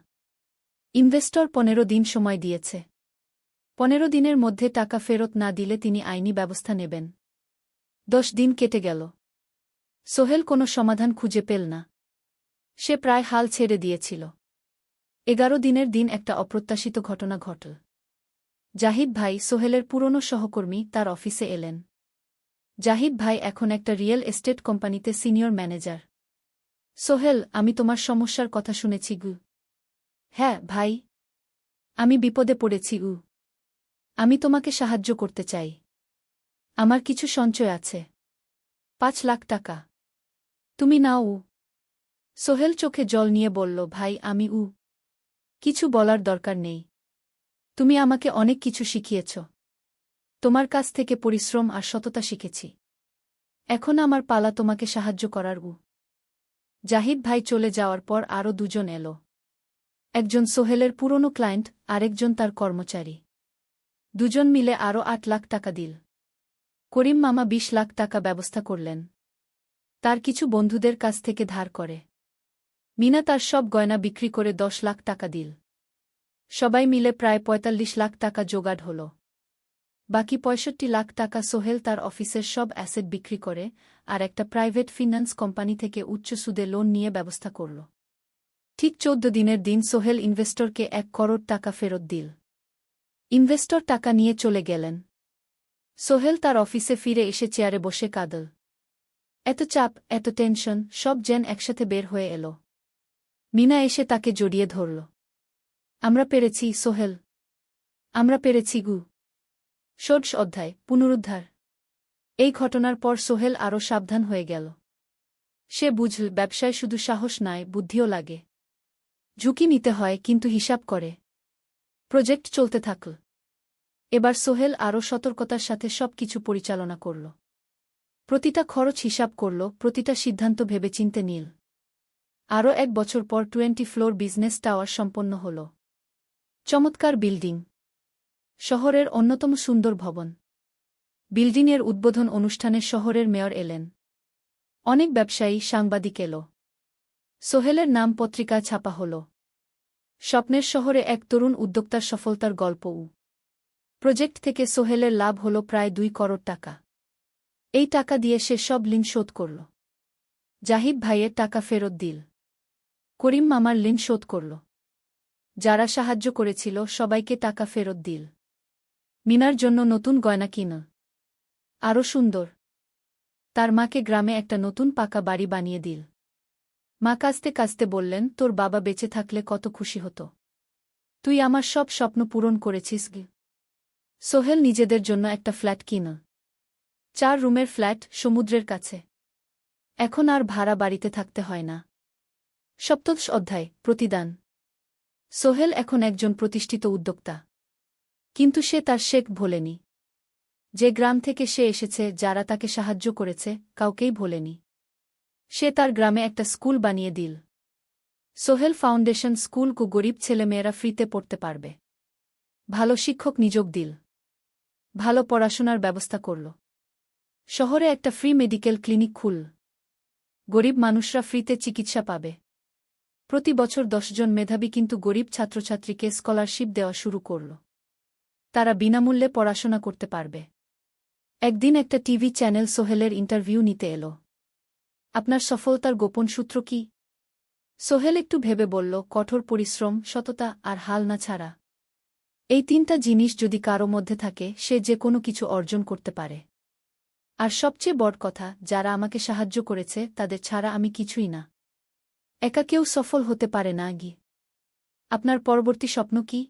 ইনভেস্টর ১৫ দিন সময় দিয়েছে। ১৫ দিনের মধ্যে টাকা ফেরত না দিলে তিনি আইনি ব্যবস্থা নেবেন। ১০ দিন কেটে গেল। সোহেল কোনো সমাধান খুঁজে পেল না। সে প্রায় হাল ছেড়ে দিয়েছিল। ১১ দিনের দিন একটা অপ্রত্যাশিত ঘটনা ঘটল। জাহিদ ভাই, সোহেলের পুরনো সহকর্মী, তার অফিসে এলেন। জাহিদ ভাই এখন একটা রিয়েল এস্টেট কোম্পানিতে সিনিয়র ম্যানেজার। সোহেল, আমি তোমার সমস্যার কথা শুনেছি। হ্যাঁ ভাই, আমি বিপদে পড়েছি। আমি তোমাকে সাহায্য করতে চাই। আমার কিছু সঞ্চয় আছে, ৫ লাখ টাকা। তুমি নাও। সোহেল চোখে জল নিয়ে বলল, ভাই, আমি কিছু বলার দরকার নেই। তুমি আমাকে অনেক কিছু শিখিয়েছ। তোমার কাছ থেকে পরিশ্রম আর সততা শিখেছি। এখন আমার পালা তোমাকে সাহায্য করার। জাহিদ ভাই চলে যাওয়ার পর আরও দুজন এলো। একজন সোহেলের পুরনো ক্লায়েন্ট, আরেকজন তার কর্মচারী। দুজন মিলে আরও ৮ লাখ টাকা দিল। করিম মামা ২০ লাখ টাকা ব্যবস্থা করলেন। তার কিছু বন্ধুদের কাছ থেকে ধার করে। মিনা তার সব গয়না বিক্রি করে ১০ লাখ টাকা দিল। সবাই মিলে প্রায় ৪৫ লাখ টাকা জোগাড় হল। বাকি ৬৫ লাখ টাকা সোহেল তার অফিসের সব অ্যাসেট বিক্রি করে আর একটা প্রাইভেট ফিন্যান্স কোম্পানি থেকে উচ্চ সুদে লোন নিয়ে ব্যবস্থা করল। ঠিক ১৪ দিনের দিন সোহেল ইনভেস্টরকে ১ করোড় টাকা ফেরত দিল। ইনভেস্টর টাকা নিয়ে চলে গেলেন। সোহেল তার অফিসে ফিরে এসে চেয়ারে বসে কাঁদল। এত চাপ, এত টেনশন, সব যেন একসাথে বের হয়ে এল। মিনা এসে তাকে জড়িয়ে ধরল। আমরা পেরেছি সোহেল, আমরা পেরেছি। ১৬ অধ্যায়, পুনরুদ্ধার। এই ঘটনার পর সোহেল আরও সাবধান হয়ে গেল। সে বুঝল, ব্যবসায় শুধু সাহস নয়, বুদ্ধিও লাগে। ঝুঁকি নিতে হয়, কিন্তু হিসাব করে। প্রজেক্ট চলতে থাকল। এবার সোহেল আরও সতর্কতার সাথে সবকিছু পরিচালনা করল। প্রতিটা খরচ হিসাব করল, প্রতিটা সিদ্ধান্ত ভেবেচিন্তে নিল। আরও ১ বছর পর 20 ফ্লোর বিজনেস টাওয়ার সম্পন্ন হল। চমৎকার বিল্ডিং, শহরের অন্যতম সুন্দর ভবন। বিল্ডিংয়ের উদ্বোধন অনুষ্ঠানে শহরের মেয়র এলেন। অনেক ব্যবসায়ী, সাংবাদিক এলো। সোহেলের নাম পত্রিকায় ছাপা হল। স্বপ্নের শহরে এক তরুণ উদ্যোক্তার সফলতার গল্প। প্রজেক্ট থেকে সোহেলের লাভ হল প্রায় ২ করোড় টাকা। এই টাকা দিয়ে সে সব ঋণ শোধ করল। জাহিদ ভাইয়ের টাকা ফেরত দিল। করিম মামার ঋণ শোধ করল। যারা সাহায্য করেছিল সবাইকে টাকা ফেরত দিল। মিনার জন্য নতুন গয়না কিন। আরও সুন্দর। তার মাকে গ্রামে একটা নতুন পাকা বাড়ি বানিয়ে দিল। মা কাঁদতে কাঁদতে বললেন, তোর বাবা বেঁচে থাকলে কত খুশি হতো। তুই আমার সব স্বপ্ন পূরণ করেছিস গে। সোহেল নিজেদের জন্য একটা ফ্ল্যাট কিন। 4 রুমের ফ্ল্যাট, সমুদ্রের কাছে। এখন আর ভাড়া বাড়িতে থাকতে হয় না। সপ্তদশ অধ্যায়, প্রতিদান। সোহেল এখন একজন প্রতিষ্ঠিত উদ্যোক্তা। কিন্তু সে তার শেখ ভোলেনি। যে গ্রাম থেকে সে এসেছে, যারা তাকে সাহায্য করেছে, কাউকেই ভোলেনি। সে তার গ্রামে একটা স্কুল বানিয়ে দিল। সোহেল ফাউন্ডেশন স্কুলকে গরিব ছেলেমেয়েরা ফ্রিতে পড়তে পারবে। ভালো শিক্ষক নিযোগ দিল। ভালো পড়াশোনার ব্যবস্থা করল। শহরে একটা ফ্রি মেডিকেল ক্লিনিক খুলল। গরিব মানুষরা ফ্রিতে চিকিৎসা পাবে। প্রতি বছর 10 জন মেধাবী কিন্তু গরিব ছাত্রছাত্রীকে স্কলারশিপ দেওয়া শুরু করল। তারা বিনামূল্যে পড়াশোনা করতে পারবে। একদিন একটা টিভি চ্যানেল সোহেলের ইন্টারভিউ নিতে এলো। আপনার সফলতার গোপন সূত্র কি? সোহেল একটু ভেবে বলল, কঠোর পরিশ্রম, সততা আর হাল না ছাড়া। এই 3টা জিনিস যদি কারো মধ্যে থাকে, সে যে কোনো কিছু অর্জন করতে পারে। আর সবচেয়ে বড় কথা, যারা আমাকে সাহায্য করেছে তাদের ছাড়া আমি কিছুই না। একা কেউ সফল হতে পারে না গি। আপনার পরবর্তী স্বপ্ন কি?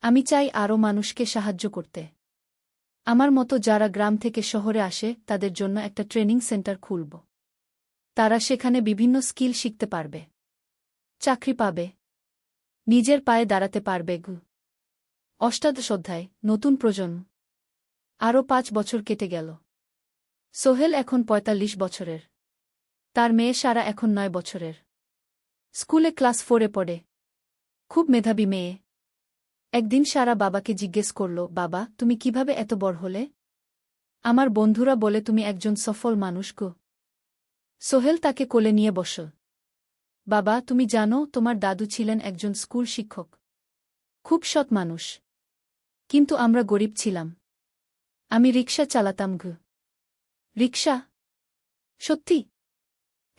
আমি চাই আরও মানুষকে সাহায্য করতে। আমার মতো যারা গ্রাম থেকে শহরে আসে তাদের জন্য একটা ট্রেনিং সেন্টার খুলব। তারা সেখানে বিভিন্ন স্কিল শিখতে পারবে, চাকরি পাবে, নিজের পায়ে দাঁড়াতে পারবে। অষ্টাদশ অধ্যায়, নতুন প্রজন্ম। আরও 5 বছর কেটে গেল। সোহেল এখন 45 বছরের। তার মেয়ে সারা এখন 9 বছরের। স্কুলে ক্লাস 4-এ পড়ে। খুব মেধাবী মেয়ে। একদিন সারা বাবাকে জিজ্ঞেস করল, বাবা, তুমি কিভাবে এত বড় হলে? আমার বন্ধুরা বলে তুমি একজন সফল মানুষ গো। সোহেল তাকে কোলে নিয়ে বসল। বাবা, তুমি জানো তোমার দাদু ছিলেন একজন স্কুল শিক্ষক। খুব সৎ মানুষ। কিন্তু আমরা গরিব ছিলাম। আমি রিকশা চালাতাম গো। রিকশা? সত্যি?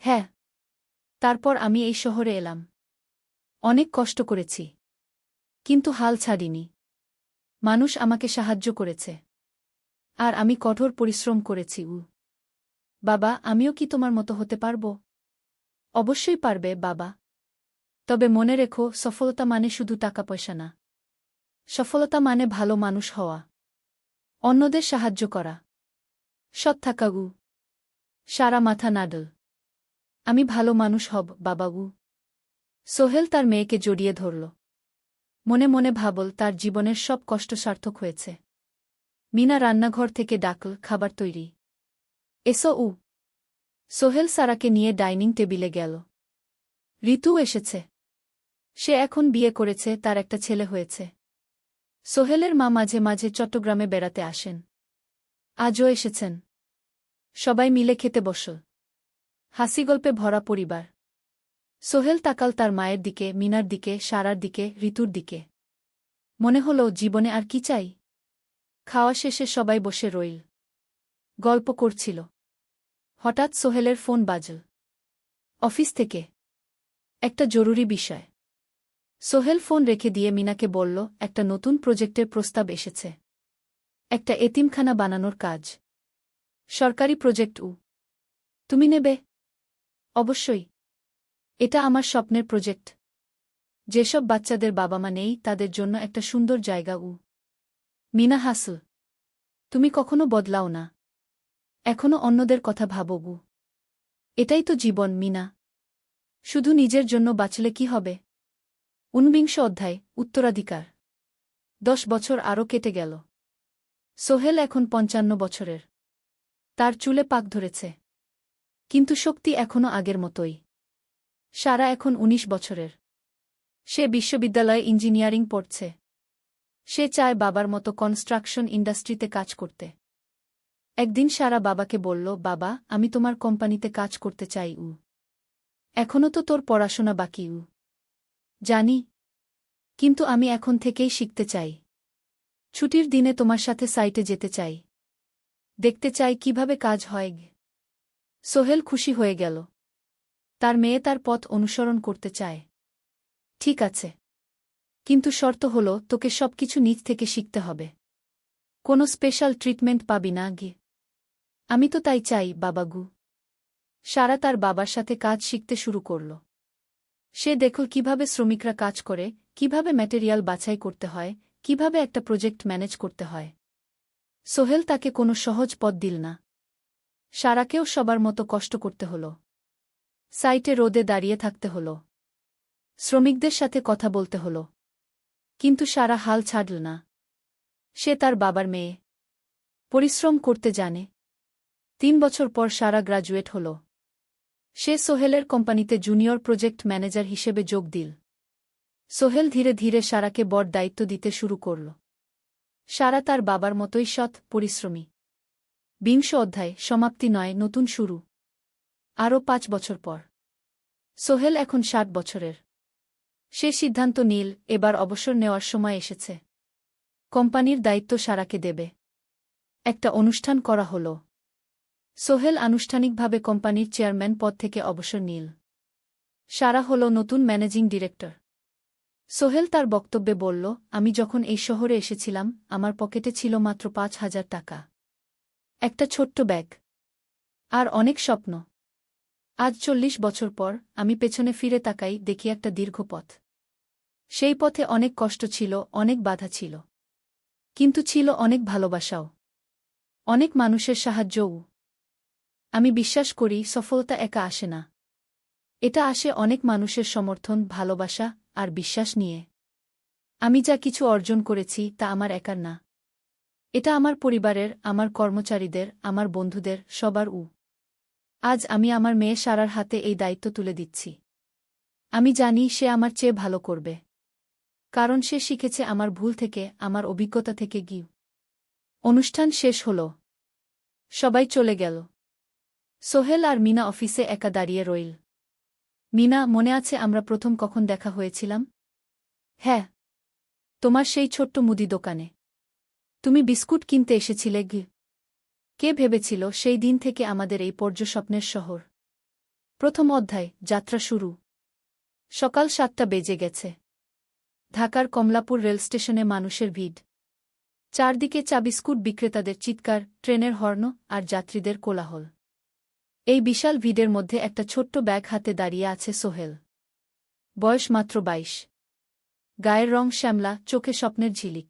হ্যাঁ। তারপর আমি এই শহরে এলাম। অনেক কষ্ট করেছি। কিন্তু হাল ছাড়িনি। মানুষ আমাকে সাহায্য করেছে। আর আমি কঠোর পরিশ্রম করেছি। বাবা, আমিও কি তোমার মতো হতে পারব? অবশ্যই পারবে বাবা। তবে মনে রেখো, সফলতা মানে শুধু টাকা পয়সা না। সফলতা মানে ভালো মানুষ হওয়া, অন্যদের সাহায্য করা, সৎ থাকা। সারা মাথা নাডল। আমি ভালো মানুষ হব বাবা। সোহেল তার মেয়েকে জড়িয়ে ধরল। মনে মনে ভাবল, তার জীবনের সব কষ্ট সার্থক হয়েছে। মিনা রান্নাঘর থেকে ডাকল, খাবার তৈরি। এসো। সোহেল সারাকে নিয়ে ডাইনিং টেবিলে গেল। ঋতু এসেছে। সে এখন বিয়ে করেছে, তার একটা ছেলে হয়েছে। সোহেলের মা মাঝে মাঝে চট্টগ্রামে বেড়াতে আসেন। আজও এসেছেন। সবাই মিলে খেতে বসল। হাসিগল্পে ভরা পরিবার। সোহেল তাকাল তার মায়ের দিকে, মিনার দিকে, সারার দিকে, ঋতুর দিকে। মনে হল, জীবনে আর কি চাই? খাওয়া শেষে সবাই বসে রইল। গল্প করছিল। হঠাৎ সোহেলের ফোন বাজল। অফিস থেকে। একটা জরুরি বিষয়। সোহেল ফোন রেখে দিয়ে মিনাকে বলল, একটা নতুন প্রজেক্টের প্রস্তাব এসেছে। একটা এতিমখানা বানানোর কাজ। সরকারি প্রজেক্ট। তুমি নেবে? অবশ্যই। এটা আমার স্বপ্নের প্রজেক্ট। যেসব বাচ্চাদের বাবা মা নেই তাদের জন্য একটা সুন্দর জায়গা। মিনা হাসল। তুমি কখনো বদলাও না। এখনো অন্যদের কথা ভাবো। এটাই তো জীবন মিনা। শুধু নিজের জন্য বাঁচলে কি হবে? 49 অধ্যায়, উত্তরাধিকার। 10 বছর আরও কেটে গেল। সোহেল এখন 55 বছরের। তার চুলে পাক ধরেছে। কিন্তু শক্তি এখনও আগের মতোই। সারা এখন 19 বছরের। সে বিশ্ববিদ্যালয়ে ইঞ্জিনিয়ারিং পড়ছে। সে চায় বাবার মতো কনস্ট্রাকশন ইন্ডাস্ট্রিতে কাজ করতে। একদিন সারা বাবাকে বলল, বাবা, আমি তোমার কোম্পানিতে কাজ করতে চাই। এখনও তো তোর পড়াশোনা বাকি। জানি। কিন্তু আমি এখন থেকেই শিখতে চাই। ছুটির দিনে তোমার সাথে সাইটে যেতে চাই। দেখতে চাই কিভাবে কাজ হয়। সোহেল খুশি হয়ে গেল। তার মেয়ে তার পথ অনুসরণ করতে চায়। ঠিক আছে। কিন্তু শর্ত হল তোকে সবকিছু নিজ থেকে শিখতে হবে। কোনো স্পেশাল ট্রিটমেন্ট পাবি না গে। আমি তো তাই চাই বাবাগু। সারা তার বাবার সাথে কাজ শিখতে শুরু করল। সে দেখল কিভাবে শ্রমিকরা কাজ করে, কিভাবে ম্যাটেরিয়াল বাছাই করতে হয়, কিভাবে একটা প্রজেক্ট ম্যানেজ করতে হয়। সোহেল তাকে কোনো সহজ পথ দিল না। সারাকেও সবার মতো কষ্ট করতে হল। সাইটে রোদে দাঁড়িয়ে থাকতে হল। শ্রমিকদের সাথে কথা বলতে হল। কিন্তু সারা হাল ছাড়ল না। সে তার বাবার মেয়ে। পরিশ্রম করতে জানে। 3 বছর পর সারা গ্রাজুয়েট হল। সে সোহেলের কোম্পানিতে জুনিয়র প্রজেক্ট ম্যানেজার হিসেবে যোগ দিল। সোহেল ধীরে ধীরে সারাকে বড় দায়িত্ব দিতে শুরু করল। সারা তার বাবার মতোই সৎ, পরিশ্রমী। 20 অধ্যায়, সমাপ্তি নয়, নতুন শুরু। আরও 5 বছর পর সোহেল এখন 60 বছরের। সে সিদ্ধান্ত নিল এবার অবসর নেওয়ার সময় এসেছে। কোম্পানির দায়িত্ব সারাকে দেবে। একটা অনুষ্ঠান করা হল। সোহেল আনুষ্ঠানিকভাবে কোম্পানির চেয়ারম্যান পদ থেকে অবসর নিল। সারা হল নতুন ম্যানেজিং ডিরেক্টর। সোহেল তার বক্তব্যে বলল, আমি যখন এই শহরে এসেছিলাম আমার পকেটে ছিল মাত্র 5,000 টাকা। একটা ছোট্ট ব্যাগ। আর অনেক স্বপ্ন। আজ 40 বছর পর আমি পেছনে ফিরে তাকাই, দেখি একটা দীর্ঘ পথ। সেই পথে অনেক কষ্ট ছিল, অনেক বাধা ছিল। কিন্তু ছিল অনেক ভালোবাসাও। অনেক মানুষের সাহায্যও। আমি বিশ্বাস করি সফলতা একা আসে না। এটা আসে অনেক মানুষের সমর্থন, ভালোবাসা আর বিশ্বাস নিয়ে। আমি যা কিছু অর্জন করেছি তা আমার একার না। এটা আমার পরিবারের, আমার কর্মচারীদের, আমার বন্ধুদের, সবার। আজ আমি আমার মেয়ে সারার হাতে এই দায়িত্ব তুলে দিচ্ছি। আমি জানি সে আমার চেয়ে ভালো করবে। কারণ সে শিখেছে আমার ভুল থেকে, আমার অভিজ্ঞতা থেকে। অনুষ্ঠান শেষ হল। সবাই চলে গেল। সোহেল আর মিনা অফিসে একা দাঁড়িয়ে রইল। মিনা, মনে আছে আমরা প্রথম কখন দেখা হয়েছিলাম? হ্যাঁ, তোমার সেই ছোট্ট মুদি দোকানে। তুমি বিস্কুট কিনতে এসেছিলে। কে ভেবেছিল সেই দিন থেকে আমাদের এই পর্যস্বপ্নের শহর। প্রথম অধ্যায়, যাত্রা শুরু। সকাল 7টা বেজে গেছে। ঢাকার কমলাপুর রেলস্টেশনে মানুষের ভিড়। চারদিকে চা বিস্কুট বিক্রেতাদের চিৎকার, ট্রেনের হর্ন আর যাত্রীদের কোলাহল। এই বিশাল ভিড়ের মধ্যে একটা ছোট্ট ব্যাগ হাতে দাঁড়িয়ে আছে সোহেল। বয়স মাত্র 22। গায়ের রং শ্যামলা, চোখে স্বপ্নের ঝিলিক।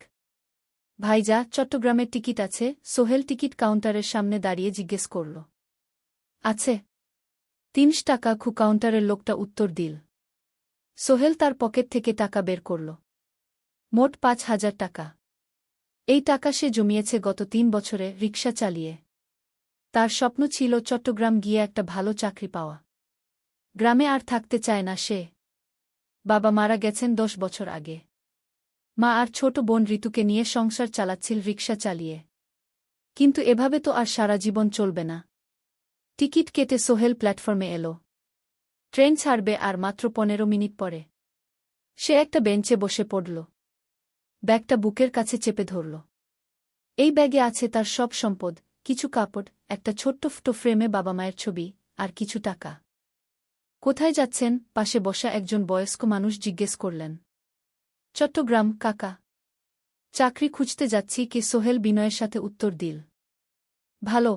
ভাইজা, চট্টগ্রামের টিকিট আছে? সোহেল টিকিট কাউন্টারের সামনে দাঁড়িয়ে জিজ্ঞেস করল। আছে। 3 টাকা। কাউন্টারের লোকটা উত্তর দিল। সোহেল তার পকেট থেকে টাকা বের করল। মোট 5,000 টাকা। এই টাকা সে জমিয়েছে গত 3 বছরে রিকশা চালিয়ে। তার স্বপ্ন ছিল চট্টগ্রাম গিয়ে একটা ভালো চাকরি পাওয়া। গ্রামে আর থাকতে চায় না সে। বাবা মারা গেছেন 10 বছর আগে। মা আর ছোট বোন ঋতুকে নিয়ে সংসার চালাচ্ছিল রিকশা চালিয়ে। কিন্তু এভাবে তো আর সারা জীবন চলবে না। টিকিট কেটে সোহেল প্ল্যাটফর্মে এল। ট্রেন ছাড়বে আর মাত্র 15 মিনিট পরে। সে একটা বেঞ্চে বসে পড়ল। ব্যাগটা বুকের কাছে চেপে ধরল। এই ব্যাগে আছে তার সব সম্পদ, কিছু কাপড়, একটা ছোট্ট ফটো ফ্রেমে বাবা মায়ের ছবি, আর কিছু টাকা। কোথায় যাচ্ছেন? পাশে বসা একজন বয়স্ক মানুষ জিজ্ঞেস করলেন। চট্টগ্রাম কাকা। চাকরি খুঁজতে যাচ্ছি। কে? সোহেল বিনয়ের সাথে উত্তর দিল। ভালো।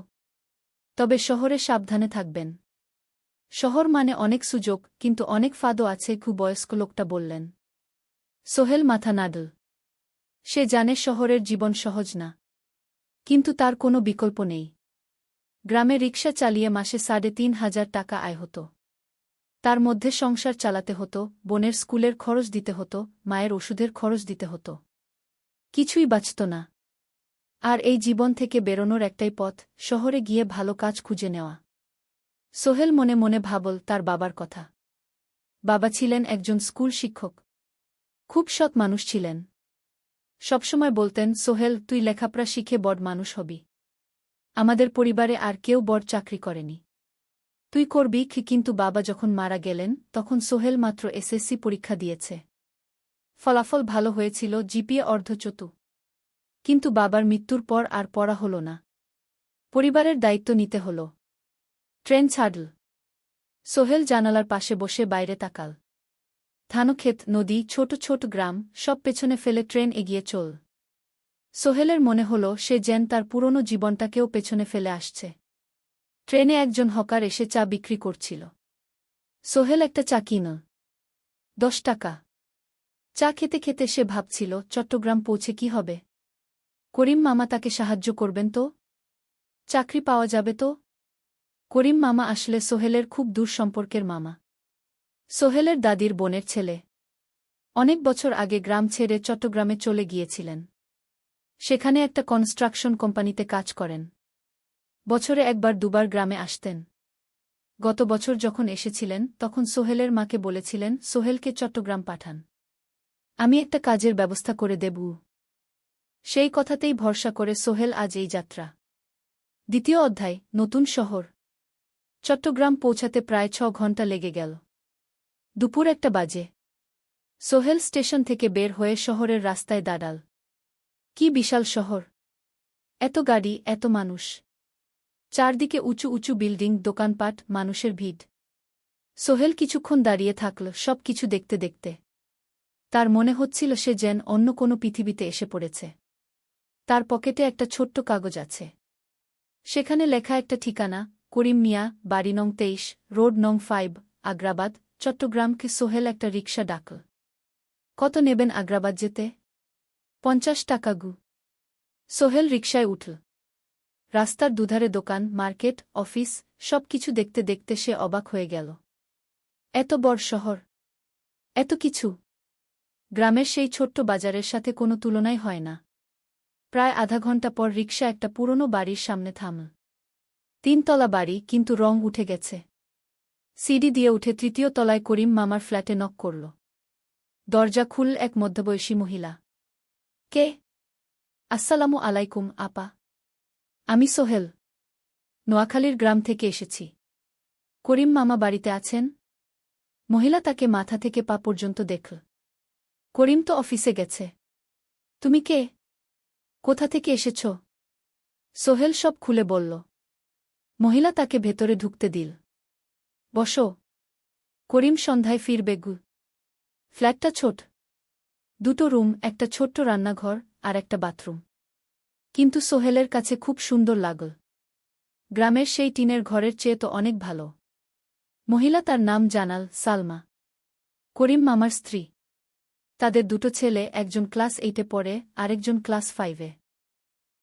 তবে শহরে সাবধানে থাকবেন। শহর মানে অনেক সুযোগ, কিন্তু অনেক ফাঁদও আছে। বয়স্ক লোকটা বললেন। সোহেল মাথা নাড়ল। সে জানে শহরের জীবন সহজ না। কিন্তু তার কোনো বিকল্প নেই। গ্রামে রিকশা চালিয়ে মাসে 3,500 টাকা আয় হতো। তার মধ্যে সংসার চালাতে হতো, বোনের স্কুলের খরচ দিতে হতো, মায়ের ওষুধের খরচ দিতে হতো। কিছুই বাঁচত না। আর এই জীবন থেকে বেরোনোর একটাই পথ, শহরে গিয়ে ভালো কাজ খুঁজে নেওয়া। সোহেল মনে মনে ভাবল তার বাবার কথা। বাবা ছিলেন একজন স্কুল শিক্ষক। খুব সৎ মানুষ ছিলেন। সবসময় বলতেন, সোহেল, তুই লেখাপড়া শিখে বড় মানুষ হবি। আমাদের পরিবারে আর কেউ বড় চাকরি করেনি। তুই করবি। কিন্তু বাবা যখন মারা গেলেন তখন সোহেল মাত্র এসএসসি পরীক্ষা দিয়েছে। ফলাফল ভালো হয়েছিল, জিপিএ অর্ধচতু। কিন্তু বাবার মৃত্যুর পর আর পড়া হল না। পরিবারের দায়িত্ব নিতে হল। ট্রেন ছাড়ল। সোহেল জানালার পাশে বসে বাইরে তাকাল। ধানক্ষেত, নদী, ছোট ছোট গ্রাম, সব পেছনে ফেলে ট্রেন এগিয়ে চল। সোহেলের মনে হল সে যেন তার পুরনো জীবনটাকেও পেছনে ফেলে আসছে। ট্রেনে একজন হকার এসে চা বিক্রি করছিল। সোহেল একটা চা কিন। 10 টাকা। চা খেতে খেতে সে ভাবছিল চট্টগ্রাম পৌঁছে কি হবে। করিম মামা তাকে সাহায্য করবেন তো? চাকরি পাওয়া যাবে তো? করিম মামা আসলে সোহেলের খুব দূর সম্পর্কের মামা। সোহেলের দাদির বোনের ছেলে। অনেক বছর আগে গ্রাম ছেড়ে চট্টগ্রামে চলে গিয়েছিলেন। সেখানে একটা কনস্ট্রাকশন কোম্পানিতে কাজ করেন। বছরে একবার দুবার গ্রামে আসতেন। গত বছর যখন এসেছিলেন তখন সোহেলের মাকে বলেছিলেন সোহেলকে চট্টগ্রাম পাঠান। আমি একটা কাজের ব্যবস্থা করে দেব। সেই কথাতেই ভরসা করে সোহেল আজ এই যাত্রা। দ্বিতীয় অধ্যায়, নতুন শহর। চট্টগ্রাম পৌঁছাতে প্রায় 6 ঘণ্টা লেগে গেল। দুপুর 1টা বাজে। সোহেল স্টেশন থেকে বের হয়ে শহরের রাস্তায় দাঁড়াল। কি বিশাল শহর! এত গাড়ি, এত মানুষ। চারদিকে উঁচু উঁচু বিল্ডিং, দোকানপাট, মানুষের ভিড়। সোহেল কিছুক্ষণ দাঁড়িয়ে থাকল সব কিছু দেখতে দেখতে। তার মনে হচ্ছিল সে যেন অন্য কোনো পৃথিবীতে এসে পড়েছে। তার পকেটে একটা ছোট্ট কাগজ আছে। সেখানে লেখা একটা ঠিকানা, করিম মিয়া, বাড়ি নং 23, রোড নং 5, আগ্রাবাদ, চট্টগ্রামকে। সোহেল একটা রিকশা ডাকল। কত নেবেন আগ্রাবাদ যেতে? 50 টাকা গু। সোহেল রিকশায় উঠল। রাস্তার দুধারে দোকান, মার্কেট, অফিস, সব কিছু দেখতে দেখতে সে অবাক হয়ে গেল। এত বড় শহর, এত কিছু! গ্রামের সেই ছোট্ট বাজারের সাথে কোনো তুলনাই হয় না। প্রায় আধা ঘণ্টা পর রিকশা একটা পুরনো বাড়ির সামনে থামল। 3 তলা বাড়ি, কিন্তু রং উঠে গেছে। সিঁড়ি দিয়ে উঠে 3য় তলায় করিম মামার ফ্ল্যাটে নক করল। দরজা খুলল এক মধ্যবয়সী মহিলা। কে? আসসালামু আলাইকুম আপা। আমি সোহেল। নোয়াখালীর গ্রাম থেকে এসেছি। করিম মামা বাড়িতে আছেন? মহিলা তাকে মাথা থেকে পা পর্যন্ত দেখল। করিম তো অফিসে গেছে। তুমি কে? কোথা থেকে এসেছ? সোহেল সব খুলে বলল। মহিলা তাকে ভেতরে ঢুকতে দিল। বসো। করিম সন্ধ্যায় ফিরবে গু। ফ্ল্যাটটা ছোট। 2টো রুম, একটা ছোট্ট রান্নাঘর আর একটা বাথরুম। কিন্তু সোহেলের কাছে খুব সুন্দর লাগল। গ্রামের সেই টিনের ঘরের চেয়ে তো অনেক ভালো। মহিলা তার নাম জানাল সালমা। করিম মামার স্ত্রী। তাদের 2টো ছেলে, একজন ক্লাস 8-এ পড়ে, আরেকজন ক্লাস 5-এ।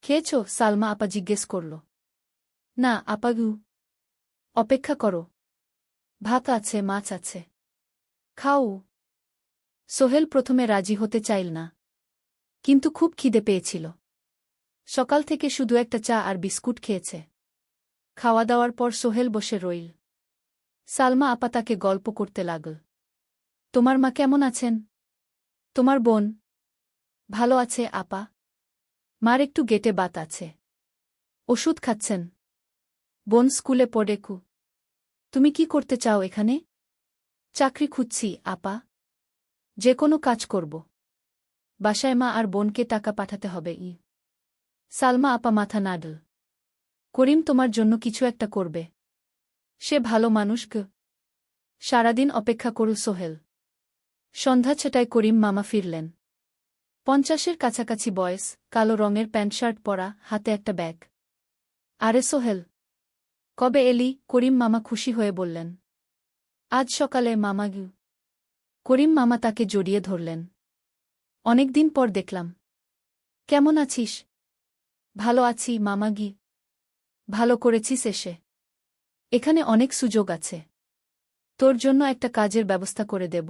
খেয়েছ? সালমা আপা জিজ্ঞেস করল। না আপা গু। অপেক্ষা করো। ভাত আছে, মাছ আছে। খাও। সোহেল প্রথমে রাজি হতে চাইল না। কিন্তু খুব খিদে পেয়েছিল। সকাল থেকে শুধু একটা চা আর বিস্কুট খেয়েছে। খাওয়া দাওয়ার পর সোহেল বসে রইল। সালমা আপা তাকে গল্প করতে লাগল। তোমার মা কেমন আছেন? তোমার বোন? ভালো আছে আপা। মার একটু গেটে বাত আছে। ওষুধ খাচ্ছেন। বোন স্কুলে পড়ে কু। তুমি কি করতে চাও এখানে? চাকরি খুঁজছি আপা। যে কোনো কাজ করব। বাসায় মা আর বোনকে টাকা পাঠাতে হবে। সালমা আপা মাথা নাড়ল। করিম তোমার জন্য কিছু একটা করবে। সে ভালো মানুষ গ। সারাদিন অপেক্ষা করু সোহেল। সন্ধ্যা 6টায় করিম মামা ফিরলেন। 50-এর কাছাকাছি বয়স, কালো রঙের প্যান্ট শার্ট পরা, হাতে একটা ব্যাগ। আরে সোহেল, কবে এলি? করিম মামা খুশি হয়ে বললেন। আজ সকালে মামা গু। করিম মামা তাকে জড়িয়ে ধরলেন। অনেকদিন পর দেখলাম। কেমন আছিস? ভালো আছি মামা গি। ভালো করেছিস এসে। এখানে অনেক সুযোগ আছে। তোর জন্য একটা কাজের ব্যবস্থা করে দেব।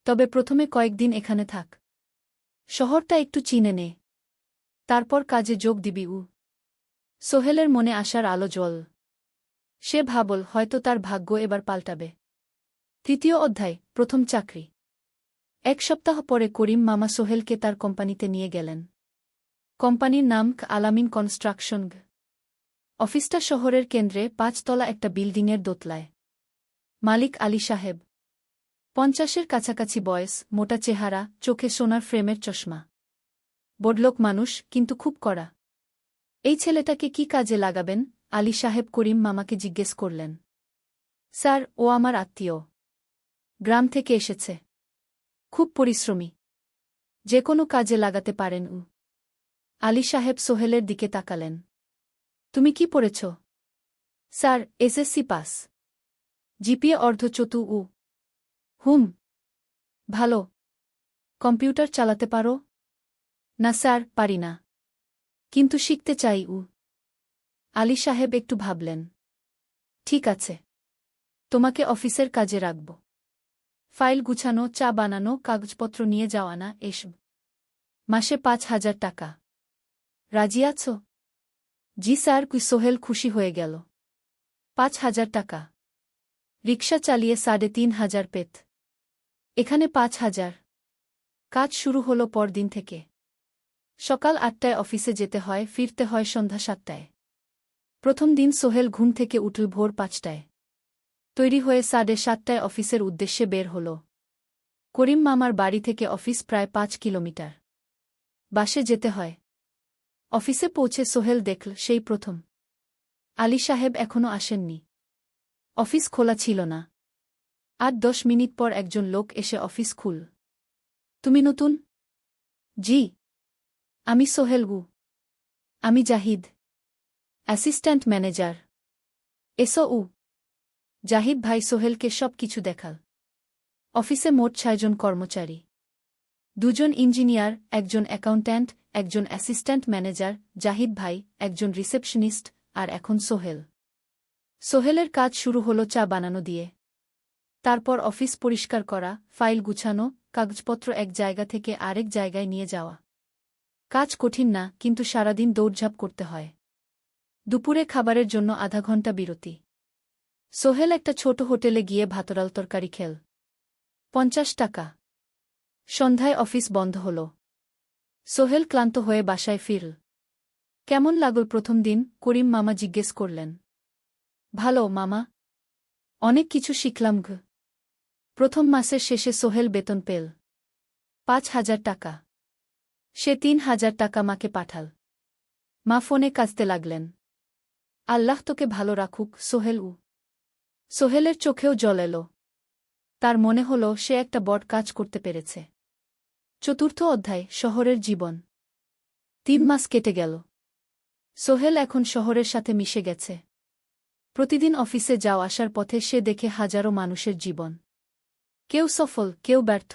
তবে প্রথমে কয়েকদিন এখানে থাক। শহরটা একটু চিনে নে। তারপর কাজে যোগ দিবি। সোহেলের মনে আসার আলো জ্বল। সে ভাবল হয়তো তার ভাগ্য এবার পাল্টাবে। 3য় অধ্যায়, প্রথম চাকরি। 1 সপ্তাহ পরে করিম মামা সোহেলকে তার কোম্পানিতে নিয়ে গেলেন। কোম্পানির নাম আলামিন কনস্ট্রাকশন। অফিসটা শহরের কেন্দ্রে, 5 তলা একটা বিল্ডিংয়ের দোতলায়। মালিক আলী সাহেব। 50-এর কাছাকাছি বয়স, মোটা চেহারা, চোখে সোনার ফ্রেমের চশমা। বড়লোক মানুষ, কিন্তু খুব কড়া। এই ছেলেটাকে কি কাজে লাগাবেন? আলী সাহেব করিম মামাকে জিজ্ঞেস করলেন। স্যার, ও আমার আত্মীয়। গ্রাম থেকে এসেছে। খুব পরিশ্রমী। যে কোনো কাজে লাগাতে পারেন উ। আলী সাহেব সোহেলের দিকে তাকালেন। তুমি কি পড়েছ? Sir, SSC pass. জিপিএ অর্ধচতু উ। হুম। ভালো। কম্পিউটার চালাতে পারো? না স্যার, পারি না। কিন্তু শিখতে চাই উ। আলী সাহেব একটু ভাবলেন। ঠিক আছে। তোমাকে অফিসের কাজে রাখব। ফাইল গুছানো, চা বানানো, কাগজপত্র নিয়ে যাওয়া না এসব। মাসে 5,000 টাকা। রাজি আছো? জি স্যার। সোহেল খুশি হয়ে গেল। 5,000 টাকা। রিকশা চালিয়ে 3,500 পেত। এখানে 5,000। কাজ শুরু হলো পরদিন থেকে। সকাল 8টায় অফিসে যেতে হয়, ফিরতে হয় সন্ধ্যা 7টায়। প্রথম দিন সোহেল ঘুম থেকে উঠল ভোর 5টায়। তৈরি হয়ে 7:30টায় অফিসের উদ্দেশ্যে বের হল। করিম মামার বাড়ি থেকে অফিস প্রায় 5 কিলোমিটার। বাসে যেতে হয়। অফিসে পৌঁছে সোহেল দেখল সেই প্রথম আলী সাহেব এখনো আসেননি। অফিস খোলা ছিল না। 8-10 মিনিট পর একজন লোক এসে অফিস খুল। তুমি নতুন? জি। আমি সোহেল গু। আমি জাহিদ, অ্যাসিস্ট্যান্ট ম্যানেজার। এসো উ। জাহিদ ভাই সোহেলকে সব কিছু দেখাল। অফিসে মোট 6 জন কর্মচারী। 2 জন ইঞ্জিনিয়ার, একজন অ্যাকাউন্ট্যান্ট, একজন অ্যাসিস্ট্যান্ট ম্যানেজার, জাহিদ ভাই, একজন রিসেপশনিস্ট, আর এখন সোহেল। সোহেলের কাজ শুরু হলো চা বানানো দিয়ে। তারপর অফিস পরিষ্কার করা, ফাইল গুছানো, কাগজপত্র এক জায়গা থেকে আরেক জায়গায় নিয়ে যাওয়া। কাজ কঠিন না, কিন্তু সারাদিন দৌড়ঝাঁপ করতে হয়। দুপুরে খাবারের জন্য আধা ঘন্টা বিরতি। সোহেল একটা ছোট হোটেলে গিয়ে ভাতরাল তরকারি খেল। 50 টাকা। সন্ধ্যায় অফিস বন্ধ হল। সোহেল ক্লান্ত হয়ে বাসায় ফিরল। কেমন লাগল প্রথম দিন? করিম মামা জিজ্ঞেস করলেন। ভালো মামা। অনেক কিছু শিখলাম ঘ। প্রথম মাসের শেষে সোহেল বেতন পেল 5,000 টাকা। সে 3,000 টাকা মাকে পাঠাল। মা ফোনে কাঁদতে লাগলেন। আল্লাহ তোকে ভালো রাখুক সোহেল উ। সোহেলের চোখেও জল এলো। তার মনে হল সে একটা বড় কাজ করতে পেরেছে। চতুর্থ অধ্যায়, শহরের জীবন। 3 মাস কেটে গেল। সোহেল এখন শহরের সাথে মিশে গেছে। প্রতিদিন অফিসে যাও আসার পথে সে দেখে হাজারো মানুষের জীবন। কেউ সফল, কেউ ব্যর্থ।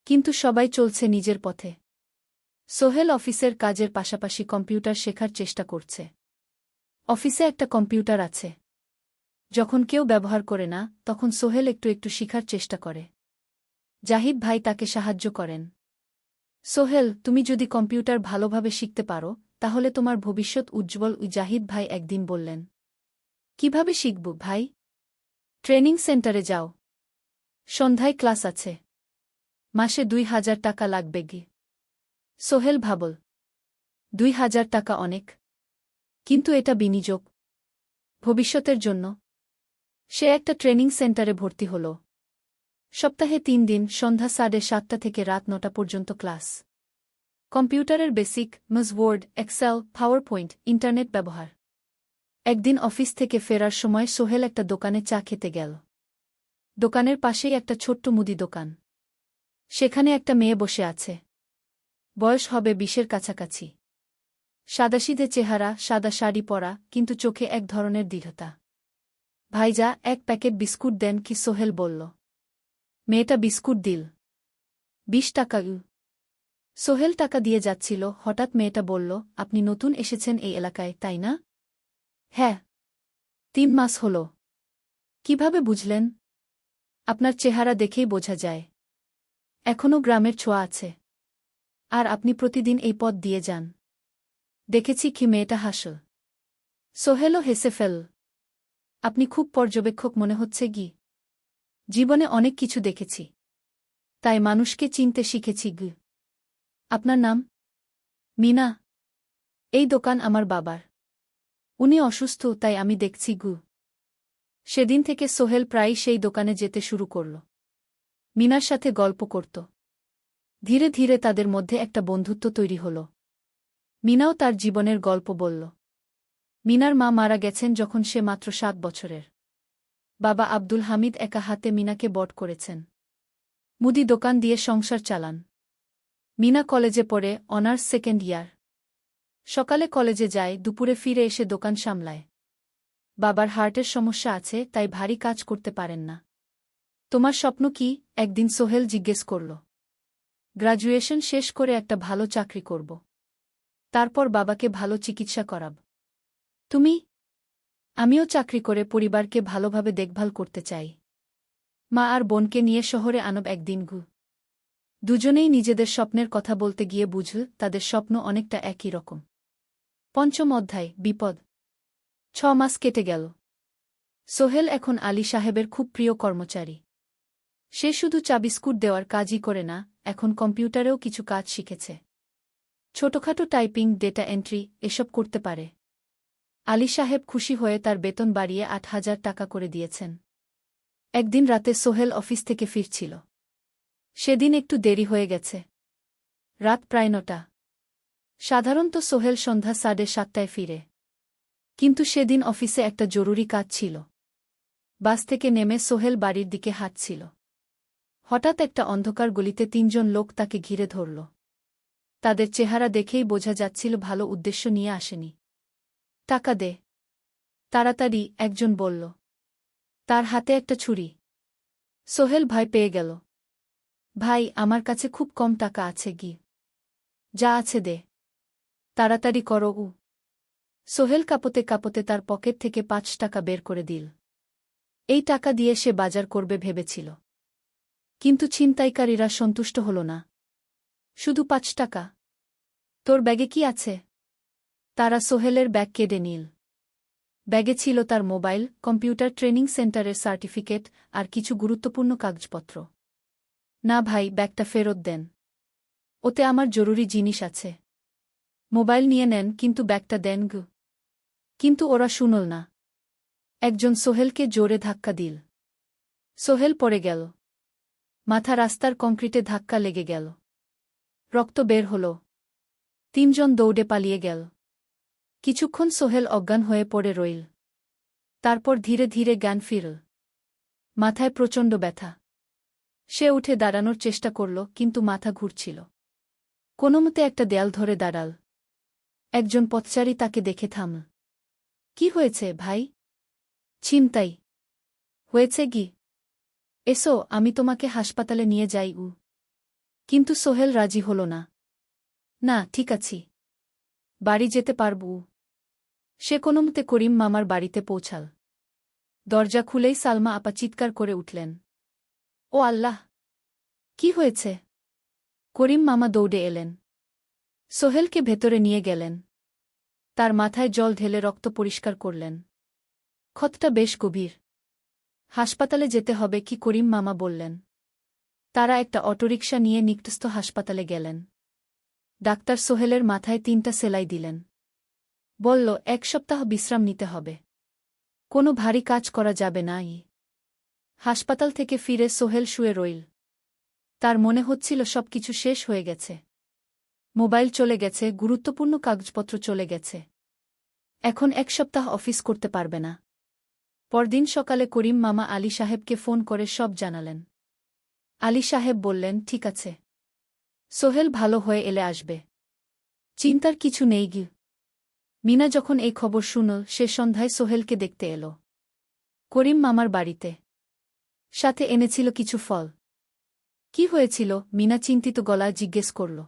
কিন্তু সবাই চলছে নিজের পথে। সোহেল অফিসের কাজের পাশাপাশি কম্পিউটার শেখার চেষ্টা করছে। অফিসে একটা কম্পিউটার আছে। যখন কেউ ব্যবহার করে না, তখন সোহেল একটু একটু শিখার চেষ্টা করে। জাহিদ ভাই তাকে সাহায্য করেন। সোহেল, তুমি যদি কম্পিউটার ভালোভাবে শিখতে পারো, তাহলে তোমার ভবিষ্যৎ উজ্জ্বল। জাহিদ ভাই একদিন বললেন। কিভাবে শিখব ভাই? ট্রেনিং সেন্টারে যাও। সন্ধ্যায় ক্লাস আছে। মাসে 2,000 টাকা লাগবে গে। সোহেল ভাবল। 2,000 টাকা অনেক। কিন্তু এটা বিনিয়োগ। ভবিষ্যতের জন্য। সে একটা ট্রেনিং সেন্টারে ভর্তি হল। সপ্তাহে 3 দিন, সন্ধ্যা 7:30 থেকে রাত 9টা পর্যন্ত ক্লাস। কম্পিউটারের basic, MS Word, Excel, PowerPoint, internet ব্যবহার। একদিন অফিস থেকে ফেরার সময় সোহেল একটা দোকানে চা খেতে গেল। দোকানের পাশেই একটা ছোট্ট মুদি দোকান। সেখানে একটা মেয়ে বসে আছে। বয়স হবে 20-এর কাছাকাছি। সাদাসিধে চেহারা, সাদা শাড়ি পরা, কিন্তু চোখে এক ধরনের দৃঢ়তা। ভাইজা, 1 প্যাকেট বিস্কুট দেন কি? সোহেল বলল। মেয়েটা বিস্কুট দিল। 20 টাকা। সোহেল টাকা দিয়ে যাচ্ছিল, হঠাৎ মেয়েটা বলল, আপনি নতুন এসেছেন এই এলাকায়, তাই না? হ্যাঁ। 3 মাস হল। কিভাবে বুঝলেন? আপনার চেহারা দেখেই বোঝা যায়। এখনও গ্রামের ছোঁয়া আছে। আর আপনি প্রতিদিন এই পথ দিয়ে যান। দেখেছি কি? মেয়েটা হাসল। সোহেলও হেসে ফেল। আপনি খুব পর্যবেক্ষক মনে হচ্ছে গি। জীবনে অনেক কিছু দেখেছি। তাই মানুষকে চিনতে শিখেছি গি। আপনার নাম? মিনা। এই দোকান আমার বাবার। উনি অসুস্থ, তাই আমি দেখছি গু। সেদিন থেকে সোহেল প্রায়ই সেই দোকানে যেতে শুরু করল। মিনার সাথে গল্প করত। ধীরে ধীরে তাদের মধ্যে একটা বন্ধুত্ব তৈরি হল। মিনাও তার জীবনের গল্প বলল। মিনার মা মারা গেছেন যখন সে মাত্র 7 বছরের। বাবা আব্দুল হামিদ একা হাতে মিনাকে বড় করেছেন। মুদি দোকান দিয়ে সংসার চালান। মিনা কলেজে পড়ে, অনার্স সেকেন্ড ইয়ার। সকালে কলেজে যায়, দুপুরে ফিরে এসে দোকান সামলায়। বাবার হার্টের সমস্যা আছে, তাই ভারী কাজ করতে পারেন না। তোমার স্বপ্ন কি? একদিন সোহেল জিজ্ঞেস করল। গ্র্যাজুয়েশন শেষ করে একটা ভালো চাকরি করব। তারপর বাবাকে ভালো চিকিৎসা করাব। তুমি? আমিও চাকরি করে পরিবারকে ভালোভাবে দেখভাল করতে চাই। মা আর বোনকে নিয়ে শহরে আনব একদিন ঘু। দুজনেই নিজেদের স্বপ্নের কথা বলতে গিয়ে বুঝল তাদের স্বপ্ন অনেকটা একই রকম। পঞ্চম অধ্যায়, বিপদ। 6 মাস কেটে গেল। সোহেল এখন আলী সাহেবের খুব প্রিয় কর্মচারী। সে শুধু চা বিস্কুট দেওয়ার কাজই করে না, এখন কম্পিউটারেও কিছু কাজ শিখেছে। ছোটখাটো টাইপিং, ডেটা এন্ট্রি এসব করতে পারে। আলী সাহেব খুশি হয়ে তার বেতন বাড়িয়ে 8,000 টাকা করে দিয়েছেন। একদিন রাতে সোহেল অফিস থেকে ফিরছিল। সেদিন একটু দেরি হয়ে গেছে। রাত প্রায় 9টা। সাধারণত সোহেল সন্ধ্যা 7:30টায় ফিরে। কিন্তু সেদিন অফিসে একটা জরুরি কাজ ছিল। বাস থেকে নেমে সোহেল বাড়ির দিকে হাঁটছিল। হঠাৎ একটা অন্ধকার গলিতে 3 জন লোক তাকে ঘিরে ধরল। তাদের চেহারা দেখেই বোঝা যাচ্ছিল ভালো উদ্দেশ্য নিয়ে আসেনি। টাকা দে, তাড়াতাড়ি, একজন বলল। তার হাতে একটা ছুরি। সোহেল ভয় পেয়ে গেল। ভাই, আমার কাছে খুব কম টাকা আছে গি। যা আছে দে, তাড়াতাড়ি করো। সোহেল কাঁপতে কাঁপতে তার পকেট থেকে 5 টাকা বের করে দিল। এই টাকা দিয়ে সে বাজার করবে ভেবেছিল। কিন্তু ছিনতাইকারীরা সন্তুষ্ট হল না। শুধু 5 টাকা? তোর ব্যাগে কি আছে? তারা সোহেলের ব্যাগ কেড়ে নিল। ব্যাগে ছিল তার মোবাইল, কম্পিউটার ট্রেনিং সেন্টারের সার্টিফিকেট আর কিছু গুরুত্বপূর্ণ কাগজপত্র। না ভাই, ব্যাগটা ফেরত দেন। ওতে আমার জরুরি জিনিস আছে। মোবাইল নিয়ে নেন, কিন্তু ব্যাগটা দেন গু। কিন্তু ওরা শুনল না। একজন সোহেলকে জোরে ধাক্কা দিল। সোহেল পড়ে গেল। মাথা রাস্তার কংক্রিটে ধাক্কা লেগে গেল। রক্ত বের হল। 3 জন দৌড়ে পালিয়ে গেল। কিছুক্ষণ সোহেল অজ্ঞান হয়ে পড়ে রইল। তারপর ধীরে ধীরে জ্ঞান ফিরল। মাথায় প্রচণ্ড ব্যথা। সে উঠে দাঁড়ানোর চেষ্টা করল, কিন্তু মাথা ঘুরছিল। কোনোমতে একটা দেয়াল ধরে দাঁড়াল। একজন পথচারী তাকে দেখে থামল। কি হয়েছে ভাই? ছিনতাই হয়েছে গি? এসো, আমি তোমাকে হাসপাতালে নিয়ে যাই। কিন্তু সোহেল রাজি হল না। না, ঠিক আছি, বাড়ি যেতে পারব। সে কোনোমতে করিম মামার বাড়িতে পৌঁছাল। দরজা খুলেই সালমা আপা চিৎকার করে উঠলেন। ও আল্লাহ! কি হয়েছে? করিম মামা দৌড়ে এলেন। সোহেলকে ভেতরে নিয়ে গেলেন। তার মাথায় জল ঢেলে রক্ত পরিষ্কার করলেন। ক্ষতটা বেশ গভীর। হাসপাতালে যেতে হবে কি? করিম মামা বললেন। তারা একটা অটোরিকশা নিয়ে নিকটস্থ হাসপাতালে গেলেন। ডাক্তার সোহেলের মাথায় 3টা সেলাই দিলেন। বলল, 1 সপ্তাহ বিশ্রাম নিতে হবে। কোনো ভারী কাজ করা যাবে না। হাসপাতাল থেকে ফিরে সোহেল শুয়ে রইল। তার মনে হচ্ছিল সবকিছু শেষ হয়ে গেছে। মোবাইল চলে গেছে, গুরুত্বপূর্ণ কাগজপত্র চলে গেছে। এখন 1 সপ্তাহ অফিস করতে পারবে না। পরদিন সকালে করিম মামা আলী সাহেবকে ফোন করে সব জানালেন। আলী সাহেব বললেন, ঠিক আছে, সোহেল ভালো হয়ে এলে আসবে, চিন্তার কিছু নেই গি। মিনা যখন এই খবর শুনল, সে সন্ধ্যায় সোহেলকে দেখতে এলো করিম মামার বাড়িতে। সাথে এনেছিল কিছু ফল। কি হয়েছিল? মিনা চিন্তিত গলায় জিজ্ঞেস করল।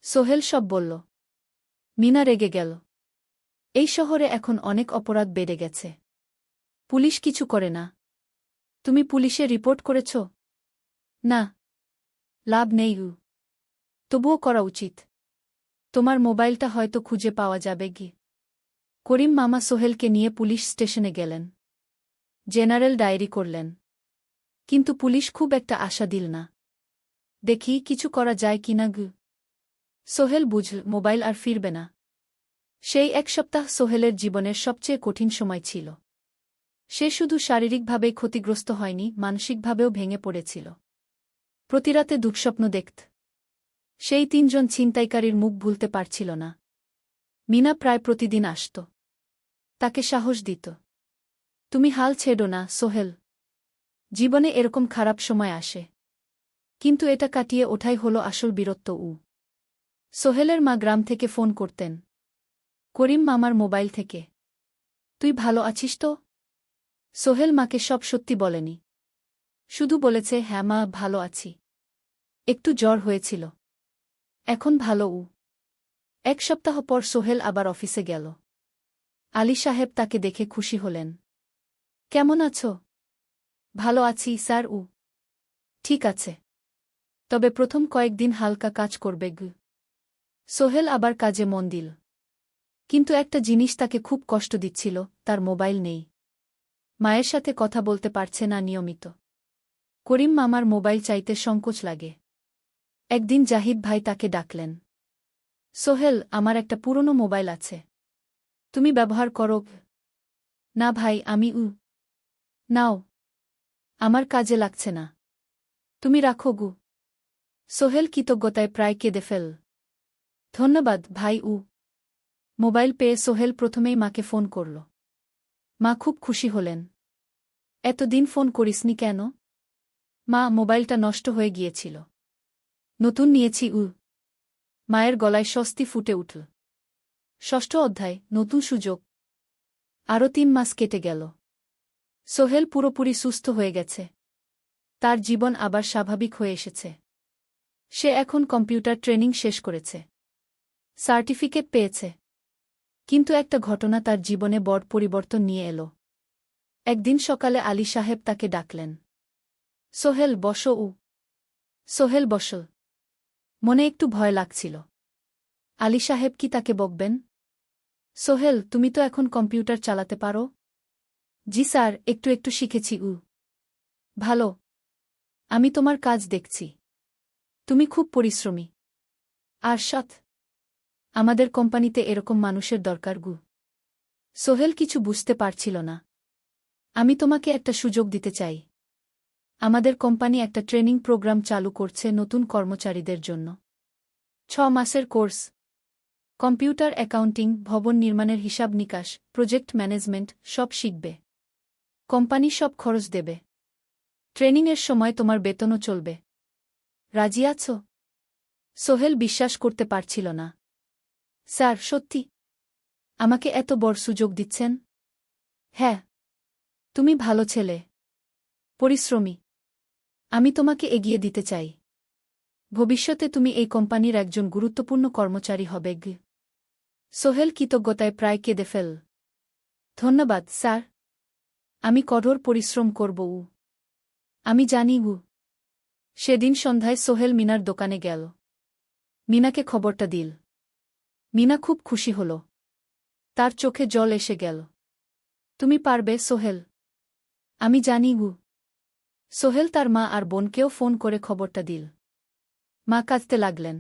সোহেল সব বলল। মিনা রেগে গেল। এই শহরে এখন অনেক অপরাধ বেড়ে গেছে। পুলিশ কিছু করে না। তুমি পুলিশে রিপোর্ট করেছ? না, লাভ নেই। তবুও করা উচিত। তোমার মোবাইলটা হয়তো খুঁজে পাওয়া যাবে গি। করিম মামা সোহেলকে নিয়ে পুলিশ স্টেশনে গেলেন। জেনারেল ডায়েরি করলেন। কিন্তু পুলিশ খুব একটা আশা দিল না। দেখি কিছু করা যায় কিনা গু। সোহেল বুঝল মোবাইল আর ফিরবে না। সেই 1 সপ্তাহ সোহেলের জীবনের সবচেয়ে কঠিন সময় ছিল। সে শুধু শারীরিকভাবেই ক্ষতিগ্রস্ত হয়নি, মানসিকভাবেও ভেঙে পড়েছিল। প্রতিরাতে দুঃস্বপ্ন দেখত। সেই 3 জন ছিনতাইকারীর মুখ ভুলতে পারছিল না। মিনা প্রায় প্রতিদিন আসত। তাকে সাহস দিত। তুমি হাল ছেড়ো না সোহেল। জীবনে এরকম খারাপ সময় আসে। কিন্তু এটা কাটিয়ে ওঠাই হলো আসল বীরত্ব। সোহেলের মা গ্রাম থেকে ফোন করতেন, করিম মামার মোবাইল থেকে। তুই ভালো আছিস তো? সোহেল মাকে সব সত্যি বলেনি, শুধু বলেছে, হ্যাঁ মা, ভালো আছি, একটু জ্বর হয়েছিল, এখন ভালো। এক সপ্তাহ পর সোহেল আবার অফিসে গেল। আলী সাহেব তাকে দেখে খুশি হলেন। কেমন আছো? ভালো আছি স্যার। ঠিক আছে, তবে প্রথম কয়েকদিন হালকা কাজ করবে। সোহেল আবার কাজে মন দিল। কিন্তু একটা জিনিস তাকে খুব কষ্ট দিচ্ছিল, তার মোবাইল নেই। মায়ের সাথে কথা বলতে পারছে না নিয়মিত। করিম মামার মোবাইল চাইতে সংকোচ লাগে। একদিন জাহিদ ভাই তাকে ডাকলেন। সোহেল, আমার একটা পুরনো মোবাইল আছে, তুমি ব্যবহার করো? না ভাই, আমি নাও, আমার কাজে লাগছে না, তুমি রাখো। সোহেল কৃতজ্ঞতায় প্রায় কেঁদে ফেল। ধন্যবাদ ভাই। মোবাইল পেয়ে সোহেল প্রথমেই মাকে ফোন করল। মা খুব খুশি হলেন। এতদিন ফোন করিসনি কেন? মা, মোবাইলটা নষ্ট হয়ে গিয়েছিল, নতুন নিয়েছি। মায়ের গলায় স্বস্তি ফুটে উঠল। ষষ্ঠ অধ্যায়, নতুন সুযোগ। আরও 3 মাস কেটে গেল। সোহেল পুরোপুরি সুস্থ হয়ে গেছে। তার জীবন আবার স্বাভাবিক হয়ে এসেছে। সে এখন কম্পিউটার ট্রেনিং শেষ করেছে, সার্টিফিকেট পেয়েছে। কিন্তু একটা ঘটনা তার জীবনে বড় পরিবর্তন নিয়ে এলো। একদিন সকালে আলী সাহেব তাকে ডাকলেন। সোহেল, বসো। সোহেল বসল। মনে একটু ভয় লাগছিল। আলী সাহেব কি তাকে বকবেন? সোহেল, তুমি তো এখন কম্পিউটার চালাতে পারো? জি স্যার, একটু একটু শিখেছি। ভালো, আমি তোমার কাজ দেখছি, তুমি খুব পরিশ্রমী আর সৎ। আমাদের কোম্পানিতে এরকম মানুষের দরকার। সোহেল কিছু বুঝতে পারছিল না। আমি তোমাকে একটা সুযোগ দিতে চাই। আমাদের কোম্পানি একটা ট্রেনিং প্রোগ্রাম চালু করছে নতুন কর্মচারীদের জন্য। 6 মাসের কোর্স। কম্পিউটার, অ্যাকাউন্টিং, ভবন নির্মাণের হিসাব নিকাশ, প্রজেক্ট ম্যানেজমেন্ট সব শিখবে। কোম্পানি সব খরচ দেবে। ট্রেনিংয়ের সময় তোমার বেতনও চলবে। রাজি আছো? সোহেল বিশ্বাস করতে পারছিল না। স্যার, সত্যি? আমাকে এত বড় সুযোগ দিচ্ছেন? হ্যাঁ, তুমি ভালো ছেলে, পরিশ্রমী। আমি তোমাকে এগিয়ে দিতে চাই। ভবিষ্যতে তুমি এই কোম্পানির একজন গুরুত্বপূর্ণ কর্মচারী হবে। সোহেল কৃতজ্ঞতায় প্রায় কেঁদে ফেল। ধন্যবাদ স্যার, আমি কঠোর পরিশ্রম করব। আমি জানি। সেদিন সন্ধ্যায় সোহেল মিনার দোকানে গেল। মিনাকে খবরটা দিল। মিনা খুব খুশি হল। তার চোখে জল এসে গেল। তুমি পারবে সোহেল, আমি জানি। সোহেল তার মা আর বোনকেও ফোন করে খবরটা দিল। মা কাঁদতে লাগলেন।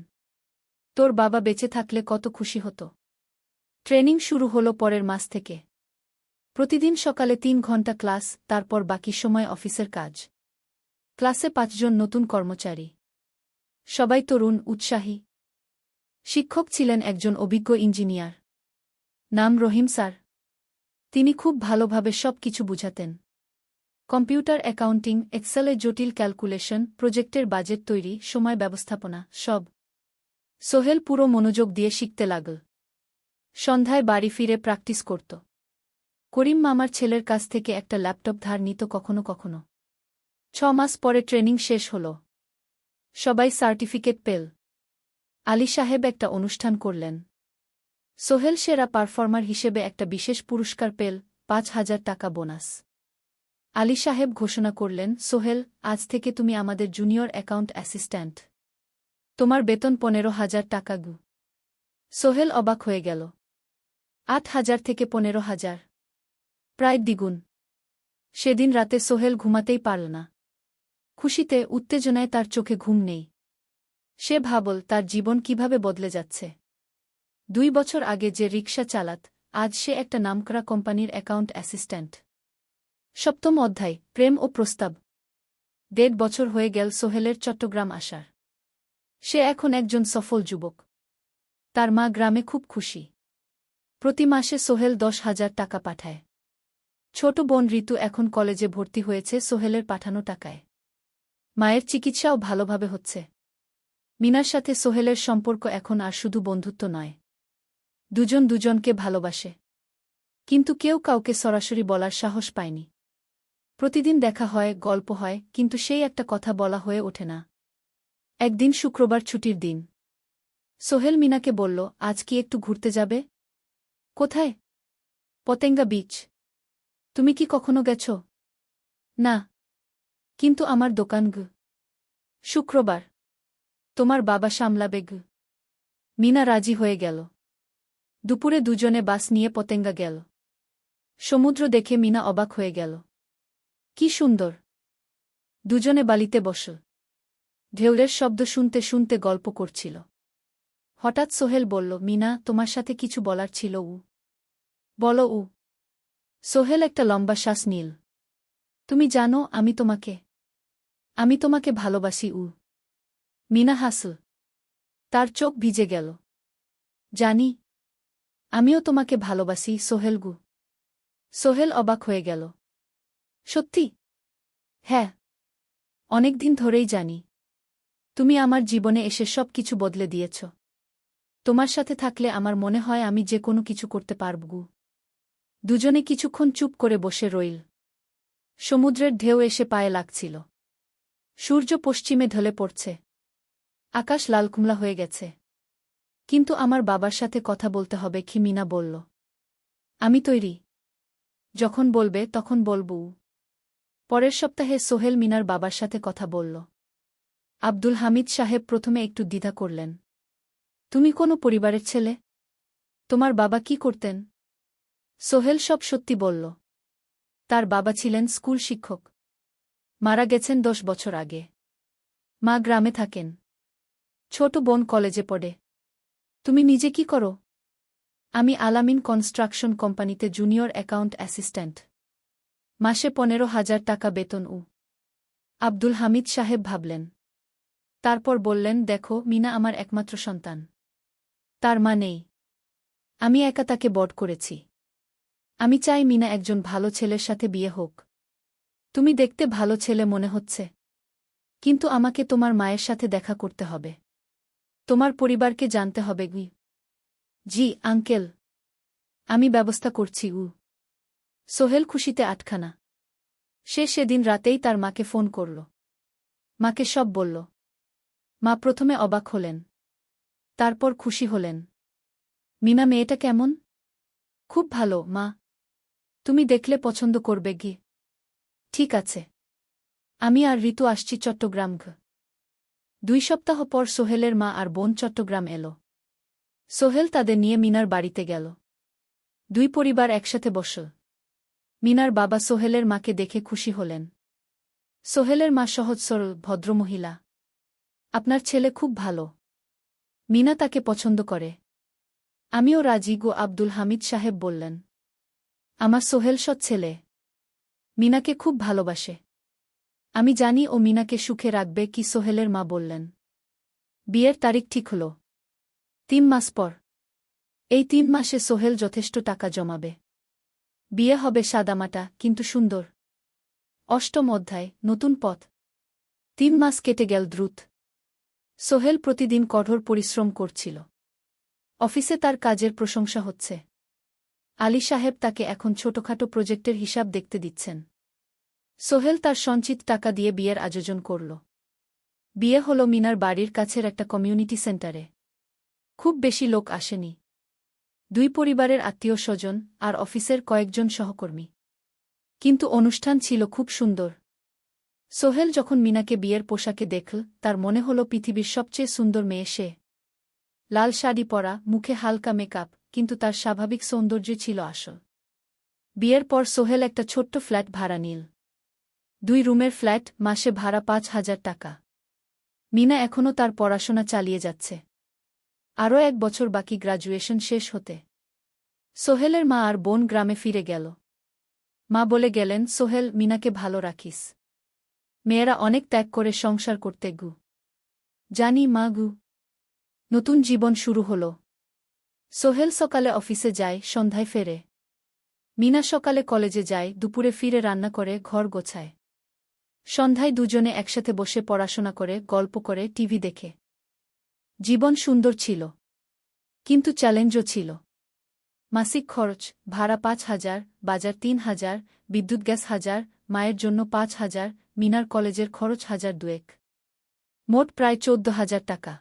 তোর বাবা বেঁচে থাকলে কত খুশি হতো। ট্রেনিং শুরু হলো পরের মাস থেকে। প্রতিদিন সকালে 3 ঘন্টা ক্লাস, তারপর বাকি সময় অফিসের কাজ। ক্লাসে 5 জন নতুন কর্মচারী। সবাই তরুণ, উৎসাহী। শিক্ষক ছিলেন একজন অভিজ্ঞ ইঞ্জিনিয়ার, নাম রহিম স্যার। তিনি খুব ভালোভাবে সব কিছু বুঝাতেন। কম্পিউটার, অ্যাকাউন্টিং, এক্সেলে জটিল ক্যালকুলেশন, প্রজেক্টের বাজেট তৈরি, সময় ব্যবস্থাপনা সব। সোহেল পুরো মনোযোগ দিয়ে শিখতে লাগল। সন্ধ্যায় বাড়ি ফিরে প্র্যাকটিস করত। করিম মামার ছেলের কাছ থেকে একটা ল্যাপটপ ধার নিত কখনো কখনো। 6 মাস পরে ট্রেনিং শেষ হল। সবাই সার্টিফিকেট পেল। আলী সাহেব একটা অনুষ্ঠান করলেন। সোহেল সেরা পারফর্মার হিসেবে একটা বিশেষ পুরস্কার পেল, 5,000 টাকা বোনাস। আলী সাহেব ঘোষণা করলেন, সোহেল, আজ থেকে তুমি আমাদের জুনিয়র অ্যাকাউন্ট অ্যাসিস্ট্যান্ট। তোমার বেতন 15,000 টাকা। সোহেল অবাক হয়ে গেল। 8,000 থেকে 15,000, প্রায় দ্বিগুণ। সেদিন রাতে সোহেল ঘুমাতেই পারল না। খুশিতে, উত্তেজনায় তার চোখে ঘুম নেই। সে ভাবল তার জীবন কিভাবে বদলে যাচ্ছে। 2 বছর আগে যে রিকশা চালাত, আজ সে একটা নামকরা কোম্পানির অ্যাকাউন্ট অ্যাসিস্ট্যান্ট। 7ম অধ্যায়, প্রেম ও প্রস্তাব। 1.5 বছর হয়ে গেল সোহেলের চট্টগ্রাম আসার। সে এখন একজন সফল যুবক। তার মা গ্রামে খুব খুশি। প্রতি মাসে সোহেল 10,000 টাকা পাঠায়। ছোট বোন ঋতু এখন কলেজে ভর্তি হয়েছে সোহেলের পাঠানো টাকায়। মায়ের চিকিৎসাও ভালোভাবে হচ্ছে। মিনার সাথে সোহেলের সম্পর্ক এখন আর শুধু বন্ধুত্ব নয়। দুজন দুজনকে ভালোবাসে। কিন্তু কেউ কাউকে সরাসরি বলার সাহস পায়নি। প্রতিদিন দেখা হয়, গল্প হয়, কিন্তু সেই একটা কথা বলা হয়ে ওঠে না। একদিন শুক্রবার ছুটির দিন। সোহেল মিনাকে বলল, আজ কি একটু ঘুরতে যাবে? কোথায়? পতেঙ্গা বিচ। তুমি কি কখনো গেছ? না। কিন্তু আমার দোকান গ। শুক্রবার। তোমার বাবা সামলাবে গ। মিনা রাজি হয়ে গেল। দুপুরে দুজনে বাস নিয়ে পতেঙ্গা গেল। সমুদ্র দেখে মিনা অবাক হয়ে গেল। কি সুন্দর! দুজনে বালিতে বসল। ঢেউয়ের শব্দ শুনতে শুনতে গল্প করছিল। হঠাৎ সোহেল বলল, মিনা, তোমার সাথে কিছু বলার ছিল। বলো। সোহেল একটা লম্বা শ্বাস নিল। তুমি জানো, আমি তোমাকে ভালোবাসি। মিনা হাসল। তার চোখ ভিজে গেল। জানি। আমিও তোমাকে ভালোবাসি, সোহেল। সোহেল অবাক হয়ে গেল। সত্যি? হ্যাঁ। অনেকদিন ধরেই জানি। তুমি আমার জীবনে এসে সব কিছু বদলে দিয়েছ। তোমার সাথে থাকলে আমার মনে হয় আমি যে কোনো কিছু করতে পারব। দুজনে কিছুক্ষণ চুপ করে বসে রইল। সমুদ্রের ঢেউ এসে পায়ে লাগছিল। সূর্য পশ্চিমে ঢলে পড়ছে। আকাশ লালকুমলা হয়ে গেছে। কিন্তু আমার বাবার সাথে কথা বলতে হবে, কি মিনা বলল। আমি তৈরি। যখন বলবে তখন বলব। পরের সপ্তাহে সোহেল মিনার বাবার সাথে কথা বলল। আব্দুল হামিদ সাহেব প্রথমে একটু দ্বিধা করলেন। তুমি কোনো পরিবারের ছেলে? তোমার বাবা কি করতেন? সোহেল সব সত্যি বলল। তার বাবা ছিলেন স্কুল শিক্ষক। মারা গেছেন 10 বছর আগে। মা গ্রামে থাকেন। ছোট বোন কলেজে পড়ে। তুমি নিজে কি করো? আমি আলামিন কনস্ট্রাকশন কোম্পানিতে জুনিয়র অ্যাকাউন্ট অ্যাসিস্ট্যান্ট। মাসে 15,000 টাকা বেতন। আব্দুল হামিদ সাহেব ভাবলেন। তারপর বললেন, দেখো মিনা আমার একমাত্র সন্তান। তার মা নেই। আমি একা তাকে বড় করেছি। আমি চাই মিনা একজন ভালো ছেলের সাথে বিয়ে হোক। তুমি দেখতে ভালো ছেলে মনে হচ্ছে। কিন্তু আমাকে তোমার মায়ের সাথে দেখা করতে হবে। তোমার পরিবারকে জানতে হবে। জি আঙ্কেল। আমি ব্যবস্থা করছি। সোহেল খুশিতে আটখানা। সে সেদিন রাতেই তার মাকে ফোন করল। মাকে সব বলল। মা প্রথমে অবাক হলেন। তারপর খুশি হলেন। মিনা মেয়েটা কেমন? খুব ভালো মা। তুমি দেখলে পছন্দ করবে। ঠিক আছে। আমি আর ঋতু আসছি চট্টগ্রাম। 2 সপ্তাহ পর সোহেলের মা আর বোন চট্টগ্রাম এলো। সোহেল তাদের নিয়ে মিনার বাড়িতে গেল। 2 পরিবার একসাথে বসল। মিনার বাবা সোহেলের মাকে দেখে খুশি হলেন। সোহেলের মা সহজ সরল ভদ্রমহিলা। আপনার ছেলে খুব ভালো। মিনা তাকে পছন্দ করে। আমিও রাজি। আব্দুল হামিদ সাহেব বললেন। আমার সোহেল সৎ ছেলে। মিনাকে খুব ভালোবাসে। আমি জানি ও মিনাকে সুখে রাখবে। কি সোহেলের মা বললেন। বিয়ের তারিখ ঠিক হল। 3 মাস পর। এই 3 মাসে সোহেল যথেষ্ট টাকা জমাবে। বিয়ে হবে সাদামাটা কিন্তু সুন্দর। 8ম অধ্যায়, নতুন পথ। 3 মাস কেটে গেল দ্রুত। সোহেল প্রতিদিন কঠোর পরিশ্রম করছিল। অফিসে তার কাজের প্রশংসা হচ্ছে। আলী সাহেব তাকে এখন ছোটখাটো প্রজেক্টের হিসাব দেখতে দিচ্ছেন। সোহেল তার সঞ্চিত টাকা দিয়ে বিয়ের আয়োজন করল। বিয়ে হল মিনার বাড়ির কাছের একটা কমিউনিটি সেন্টারে। খুব বেশি লোক আসেনি। 2 পরিবারের আত্মীয় স্বজন আর অফিসের কয়েকজন সহকর্মী। কিন্তু অনুষ্ঠান ছিল খুব সুন্দর। সোহেল যখন মিনাকে বিয়ের পোশাকে দেখল, তার মনে হল পৃথিবীর সবচেয়ে সুন্দর মেয়ে সে। লাল শাড়ি পরা, মুখে হালকা মেকআপ, কিন্তু তার স্বাভাবিক সৌন্দর্য ছিল আসল। বিয়ের পর সোহেল একটা ছোট্ট ফ্ল্যাট ভাড়া নিল। 2 রুমের ফ্ল্যাট, মাসে ভাড়া 5,000 টাকা। মিনা এখনও তার পড়াশোনা চালিয়ে যাচ্ছে। আরও 1 বছর বাকি গ্র্যাজুয়েশন শেষ হতে। সোহেলের মা আর বোন গ্রামে ফিরে গেল। মা বলে গেলেন, সোহেল, মিনাকে ভালো রাখিস। মেয়েরা অনেক ত্যাগ করে সংসার করতে। জানি মা। নতুন জীবন শুরু হল। সোহেল সকালে অফিসে যায়, সন্ধ্যায় ফেরে। মিনা সকালে কলেজে যায়, দুপুরে ফিরে রান্না করে ঘর গোছায়। সন্ধ্যায় দুজনে একসাথে বসে পড়াশোনা করে, গল্প করে, টিভি দেখে। জীবন সুন্দর ছিল, কিন্তু চ্যালেঞ্জও ছিল। মাসিক খরচ, ভাড়া ৫,০০০, বাজার ৩,০০০, বিদ্যুৎ গ্যাস ১,০০০, মায়ের জন্য ৫,০০০, মিনার কলেজের খরচ ১,০০০-২,১। মোট প্রায় ১৪,০০০ টাকা।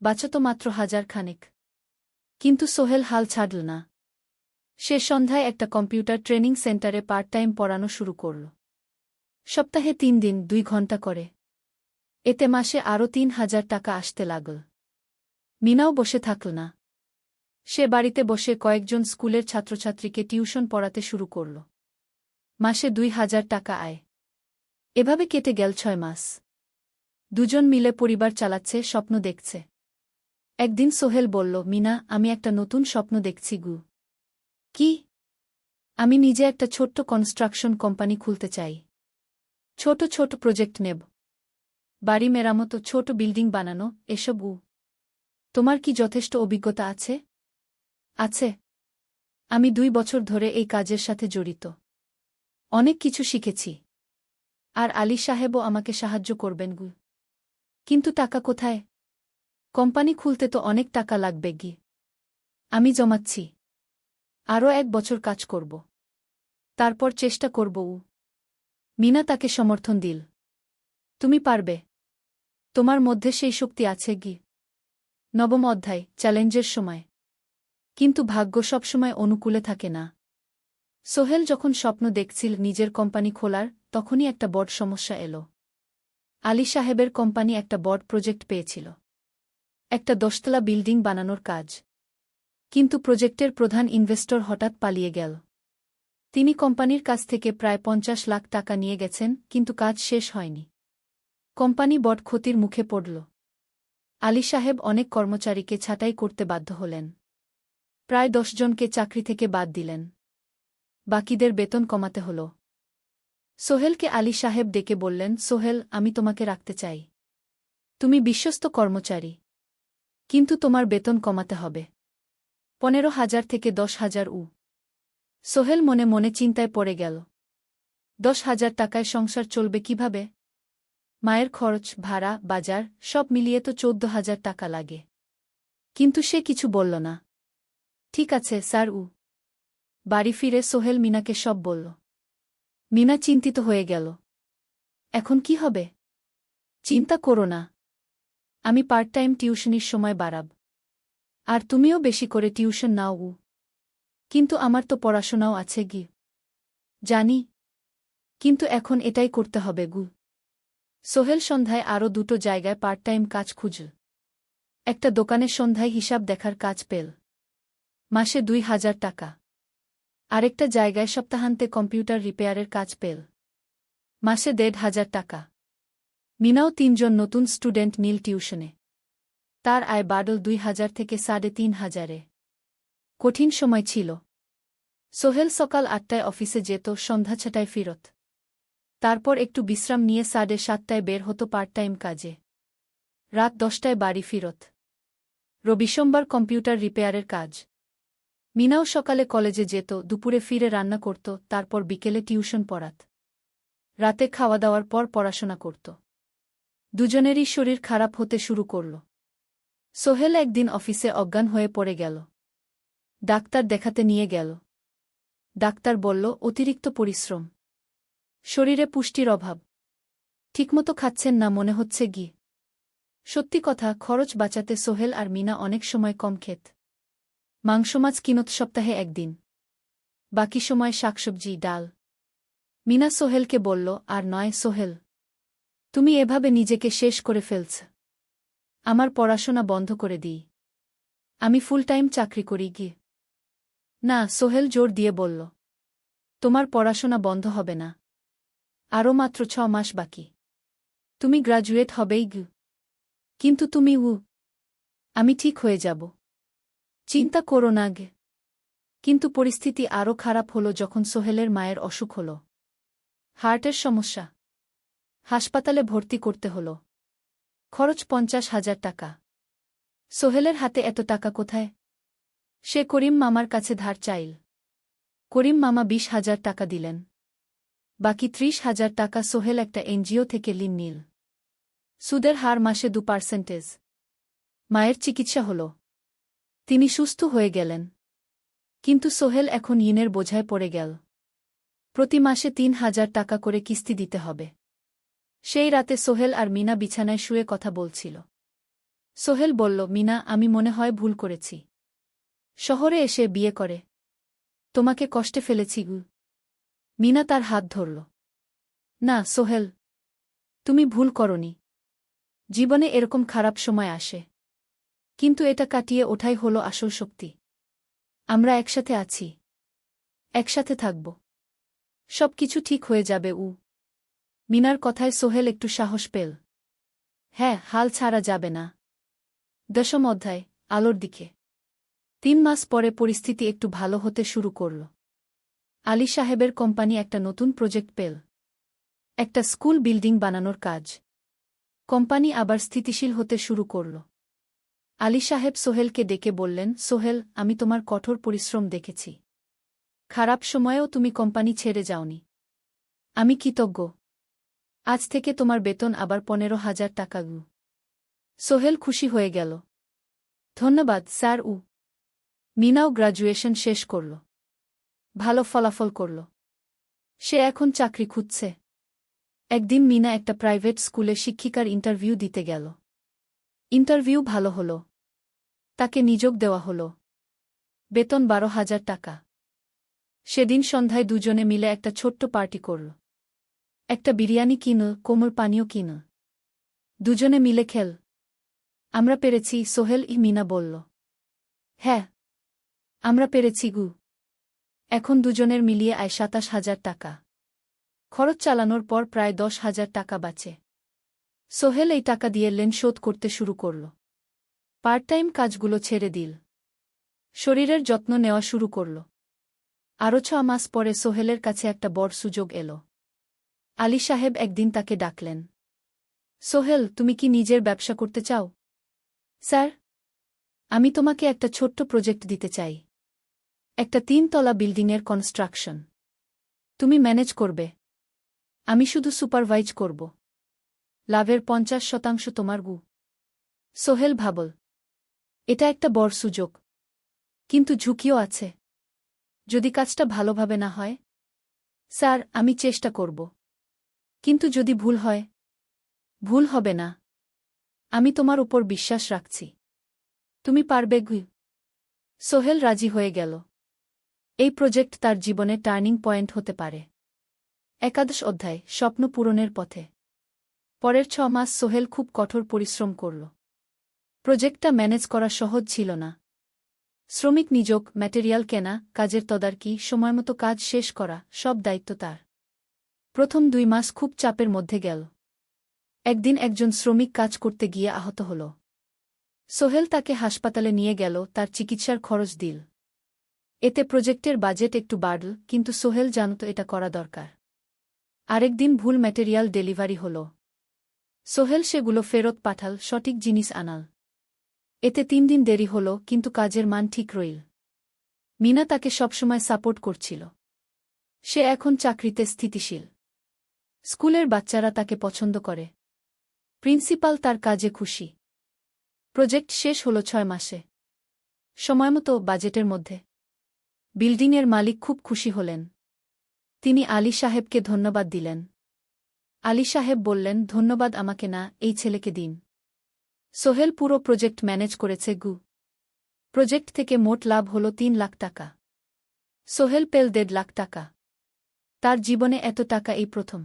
বাঁচত মাত্র ১,০০০ খানেক। কিন্তু সোহেল হাল ছাড়ল না। সে সন্ধ্যায় একটা কম্পিউটার ট্রেনিং সেন্টারে পার্ট টাইম পড়ানো শুরু করল। সপ্তাহে ৩ দিন ২ ঘণ্টা করে। এতে মাসে আরও ৩,০০০ টাকা আসতে লাগল। মিনাও বসে থাকল না। সে বাড়িতে বসে কয়েকজন স্কুলের ছাত্রছাত্রীকে টিউশন পড়াতে শুরু করল। মাসে ২,০০০ টাকা আয়। এভাবে কেটে গেল ৬ মাস। দুজন মিলে পরিবার চালাচ্ছে, স্বপ্ন দেখছে। একদিন সোহেল বলল, মিনা, আমি একটা নতুন স্বপ্ন দেখছি গু। কি? আমি নিজে একটা ছোট্ট কনস্ট্রাকশন কোম্পানি খুলতে চাই। ছোট ছোট প্রজেক্ট নেব। বাড়ি মেরামত, ছোট বিল্ডিং বানানো, এসব। তোমার কি যথেষ্ট অভিজ্ঞতা আছে? আছে। আমি ২ বছর ধরে এই কাজের সাথে জড়িত। অনেক কিছু শিখেছি। আর আলী সাহেবও আমাকে সাহায্য করবেন গু। কিন্তু টাকা কোথায়? কোম্পানি খুলতে তো অনেক টাকা লাগবে গি। আমি জমাচ্ছি। আরও ১ বছর কাজ করব। তারপর চেষ্টা করব। মিনা তাকে সমর্থন দিল। তুমি পারবে। তোমার মধ্যে সেই শক্তি আছে গি। নবম অধ্যায়, চ্যালেঞ্জের সময়। কিন্তু ভাগ্য সবসময় অনুকূলে থাকে না। সোহেল যখন স্বপ্ন দেখছিল নিজের কোম্পানি খোলার, তখনই একটা বড় সমস্যা এল। আলী সাহেবের কোম্পানি একটা বড় প্রজেক্ট পেয়েছিল। একটা ১০তলা বিল্ডিং বানানোর কাজ। কিন্তু প্রজেক্টের প্রধান ইনভেস্টর হঠাৎ পালিয়ে গেল। তিনি কোম্পানির কাছ থেকে প্রায় ৫০ লাখ টাকা নিয়ে গেছেন, কিন্তু কাজ শেষ হয়নি। কোম্পানি বড় ক্ষতির মুখে পড়ল। আলী সাহেব অনেক কর্মচারীকে ছাঁটাই করতে বাধ্য হলেন। প্রায় ১০ জনকে চাকরি থেকে বাদ দিলেন। বাকিদের বেতন কমাতে হল। সোহেলকে আলী সাহেব ডেকে বললেন, সোহেল, আমি তোমাকে রাখতে চাই। তুমি বিশ্বস্ত কর্মচারী। কিন্তু তোমার বেতন কমাতে হবে। ১৫,০০০ থেকে ১০,০০০। সোহেল মনে মনে চিন্তায় পড়ে গেল। ১০,০০০ টাকায় সংসার চলবে কিভাবে? মায়ের খরচ, ভাড়া, বাজার সব মিলিয়ে তো ১৪,০০০ টাকা লাগে। কিন্তু সে কিছু বলল না। ঠিক আছে স্যার। বাড়ি ফিরে সোহেল মিনাকে সব বলল। মিনা চিন্তিত হয়ে গেল। এখন কি হবে? চিন্তা করো না। আমি পার্ট টাইম টিউশনির সময় বাড়াব। আর তুমিও বেশি করে টিউশন নাও। কিন্তু আমার তো পড়াশোনাও আছে গি। জানি। কিন্তু এখন এটাই করতে হবে গু। সোহেল সন্ধ্যায় আরও ২টো জায়গায় পার্ট টাইম কাজ খুঁজল। একটা দোকানের সন্ধ্যায় হিসাব দেখার কাজ পেল। মাসে ২,০০০ টাকা। আরেকটা জায়গায় সপ্তাহান্তে কম্পিউটার রিপেয়ারের কাজ পেল। মাসে ১,৫০০ টাকা। মিনাও ৩ জন নতুন স্টুডেন্ট নিল টিউশনে। তার আয় বাড়ল ২,০০০ থেকে ৩,৫০০। কঠিন সময় ছিল। সোহেল সকাল ৮টায় অফিসে যেত, সন্ধ্যা ৬টায় ফিরত। তারপর একটু বিশ্রাম নিয়ে ৭:৩০টায় বের হতো পার্ট টাইম কাজে। রাত ১০টায় বাড়ি ফিরত। রবি সোমবার কম্পিউটার রিপেয়ারের কাজ। মিনাও সকালে কলেজে যেত, দুপুরে ফিরে রান্না করত, তারপর বিকেলে টিউশন পড়াত। রাতে খাওয়া দাওয়ার পর পড়াশোনা করত। দুজনেরই শরীর খারাপ হতে শুরু করল। সোহেল একদিন অফিসে অজ্ঞান হয়ে পড়ে গেল। ডাক্তার দেখাতে নিয়ে গেল। ডাক্তার বলল, অতিরিক্ত পরিশ্রম। শরীরে পুষ্টির অভাব। ঠিকমতো খাচ্ছেন না মনে হচ্ছে গি। সত্যি কথা, খরচ বাঁচাতে সোহেল আর মিনা অনেক সময় কম খেত। মাংস মাছ কিনত সপ্তাহে ১ দিন। বাকি সময় শাকসবজি, ডাল। মিনা সোহেলকে বলল, আর নয় সোহেল। তুমি এভাবে নিজেকে শেষ করে ফেলছ। আমার পড়াশোনা বন্ধ করে দিই। আমি ফুল টাইম চাকরি করি গি। না, সোহেল জোর দিয়ে বলল। তোমার পড়াশোনা বন্ধ হবে না। আরও মাত্র ৬ মাস বাকি। তুমি গ্রাজুয়েট হবেই গি। কিন্তু তুমি। আমি ঠিক হয়ে যাব। চিন্তা করো না গে। কিন্তু পরিস্থিতি আরও খারাপ হলো যখন সোহেলের মায়ের অসুখ হল। হার্টের সমস্যা। হাসপাতালে ভর্তি করতে হল। খরচ ৫০,০০০ টাকা। সোহেলের হাতে এত টাকা কোথায়? সে করিম মামার কাছে ধার চাইল। করিম মামা ২০,০০০ টাকা দিলেন। বাকি ৩০,০০০ টাকা সোহেল একটা এনজিও থেকে ঋণ নিল। সুদের হার মাসে 2%। মায়ের চিকিৎসা হল। তিনি সুস্থ হয়ে গেলেন। কিন্তু সোহেল এখন ঋণের বোঝায় পড়ে গেল। প্রতি মাসে ৩,০০০ টাকা করে কিস্তি দিতে হবে। সেই রাতে সোহেল আর মিনা বিছানায় শুয়ে কথা বলছিল। সোহেল বলল, মিনা, আমি মনে হয় ভুল করেছি। শহরে এসে বিয়ে করে তোমাকে কষ্টে ফেলেছি গু। মিনা তার হাত ধরল। না সোহেল, তুমি ভুল করনি। জীবনে এরকম খারাপ সময় আসে, কিন্তু এটা কাটিয়ে ওঠাই হলো আসল শক্তি। আমরা একসাথে আছি, একসাথে থাকব। সব কিছু ঠিক হয়ে যাবে। মিনার কথায় সোহেল একটু সাহস পেল। হ্যাঁ, হাল ছাড়া যাবে না। ১০ম অধ্যায়, আলোর দিকে। ৩ মাস পরে পরিস্থিতি একটু ভালো হতে শুরু করল। আলী সাহেবের কোম্পানি একটা নতুন প্রজেক্ট পেল। একটা স্কুল বিল্ডিং বানানোর কাজ। কোম্পানি আবার স্থিতিশীল হতে শুরু করল। আলী সাহেব সোহেলকে ডেকে বললেন, সোহেল, আমি তোমার কঠোর পরিশ্রম দেখেছি। খারাপ সময়েও তুমি কোম্পানি ছেড়ে যাওনি। আমি কৃতজ্ঞ। আজ থেকে তোমার বেতন আবার ১৫,০০০ টাকা। সোহেল খুশি হয়ে গেল। ধন্যবাদ স্যার। মিনাও গ্র্যাজুয়েশন শেষ করল। ভালো ফলাফল করল। সে এখন চাকরি খুঁজছে। একদিন মিনা একটা প্রাইভেট স্কুলে শিক্ষিকার ইন্টারভিউ দিতে গেল। ইন্টারভিউ ভালো হল। তাকে নিযোগ দেওয়া হল। বেতন ১২,০০০ টাকা। সেদিন সন্ধ্যায় দুজনে মিলে একটা ছোট্ট পার্টি করল। একটা বিরিয়ানি কিন, কোমল পানীয় কিন। দুজনে মিলে খেল। আমরা পেরেছি, সোহেল মিনা বলল। হ্যাঁ, আমরা পেরেছি গু। এখন দুজনের মিলিয়ে আয় ২৭,০০০ টাকা। খরচ চালানোর পর প্রায় ১০,০০০ টাকা বাঁচে। সোহেল এই টাকা দিয়ে লোন শোধ করতে শুরু করল। পার্ট টাইম কাজগুলো ছেড়ে দিল। শরীরের যত্ন নেওয়া শুরু করল। আরও ৬ মাস পরে সোহেলের কাছে একটা বড় সুযোগ এল। আলী সাহেব একদিন তাকে ডাকলেন। সোহেল, তুমি কি নিজের ব্যবসা করতে চাও? স্যার, আমি তোমাকে একটা ছোট্ট প্রজেক্ট দিতে চাই। একটা ৩ তলা বিল্ডিংয়ের কনস্ট্রাকশন। তুমি ম্যানেজ করবে, আমি শুধু সুপারভাইজ করব। লাভের ৫০% তোমার গু। সোহেল ভাবল, এটা একটা বড় সুযোগ, কিন্তু ঝুঁকিও আছে। যদি কাজটা ভালোভাবে না হয়? স্যার, আমি চেষ্টা করব। কিন্তু যদি ভুল হয়? ভুল হবে না। আমি তোমার উপর বিশ্বাস রাখছি। তুমি পারবে গু। সোহেল রাজি হয়ে গেল। এই প্রজেক্ট তার জীবনে টার্নিং পয়েন্ট হতে পারে। ১১ অধ্যায়, স্বপ্ন পূরণের পথে। পরের ৬ মাস সোহেল খুব কঠোর পরিশ্রম করল। প্রজেক্টটা ম্যানেজ করা সহজ ছিল না। শ্রমিক নিযোগ, ম্যাটেরিয়াল কেনা, কাজের তদারকি, সময়মতো কাজ শেষ করা, সব দায়িত্ব তার। প্রথম ২ মাস খুব চাপের মধ্যে গেল। একদিন একজন শ্রমিক কাজ করতে গিয়ে আহত হল। সোহেল তাকে হাসপাতালে নিয়ে গেল, তার চিকিৎসার খরচ দিল। এতে প্রজেক্টের বাজেট একটু বাড়ল, কিন্তু সোহেল জানত এটা করা দরকার। আরেকদিন ভুল ম্যাটেরিয়াল ডেলিভারি হল। সোহেল সেগুলো ফেরত পাঠাল, সঠিক জিনিস আনাল। এতে ৩ দিন দেরি হল, কিন্তু কাজের মান ঠিক রইল। মিনা তাকে সবসময় সাপোর্ট করছিল। সে এখন চাকরিতে স্থিতিশীল। স্কুলের বাচ্চারা তাকে পছন্দ করে। প্রিন্সিপাল তার কাজে খুশি। প্রজেক্ট শেষ হল ৬ মাসে। সময়মতো, বাজেটের মধ্যে। বিল্ডিংয়ের মালিক খুব খুশি হলেন। তিনি আলী সাহেবকে ধন্যবাদ দিলেন। আলী সাহেব বললেন, ধন্যবাদ আমাকে না, এই ছেলেকে দিন। সোহেল পুরো প্রজেক্ট ম্যানেজ করেছে গু। প্রজেক্ট থেকে মোট লাভ হল ৩ লাখ টাকা। সোহেল পেল ১.৫ লাখ টাকা। তার জীবনে এত টাকা এই প্রথম।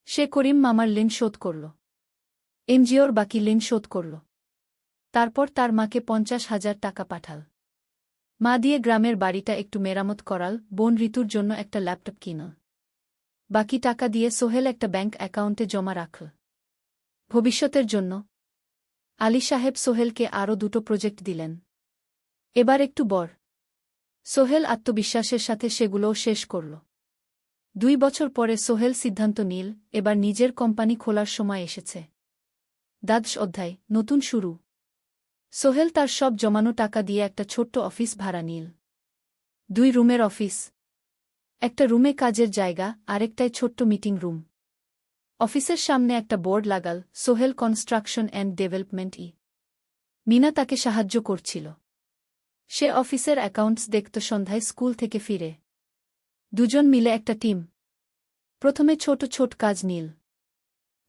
সে করিম মামার ঋণ শোধ করল। এনজিওর বাকি ঋণ শোধ করল। তারপর তার মাকে ৫০,০০০ টাকা পাঠাল। মা দিয়ে গ্রামের বাড়িটা একটু মেরামত করাল, বোন ঋতুর জন্য একটা ল্যাপটপ কিনল। বাকি টাকা দিয়ে সোহেল একটা ব্যাংক অ্যাকাউন্টে জমা রাখল। ভবিষ্যতের জন্য। আলী সাহেব সোহেলকে আরও ২টো প্রজেক্ট দিলেন। এবার একটু বড়। সোহেল আত্মবিশ্বাসের সাথে সেগুলোও শেষ করল। ২ বছর পরে সোহেল সিদ্ধান্ত নিল, এবার নিজের কোম্পানি খোলার সময় এসেছে। ১০ অধ্যায়, নতুন শুরু। সোহেল তার সব জমানো টাকা দিয়ে একটা ছোট্ট অফিস ভাড়া নিল। ২ রুমের অফিস। একটা রুমে কাজের জায়গা, আরেকটায় ছোট্ট মিটিং রুম। অফিসের সামনে একটা বোর্ড লাগাল, Sohel construction and development. Meena তাকে সাহায্য করছিল। সে অফিসের অ্যাকাউন্টস দেখত সন্ধ্যায় স্কুল থেকে ফিরে। দুজন মিলে একটা টিম। প্রথমে ছোট ছোট কাজ নীল।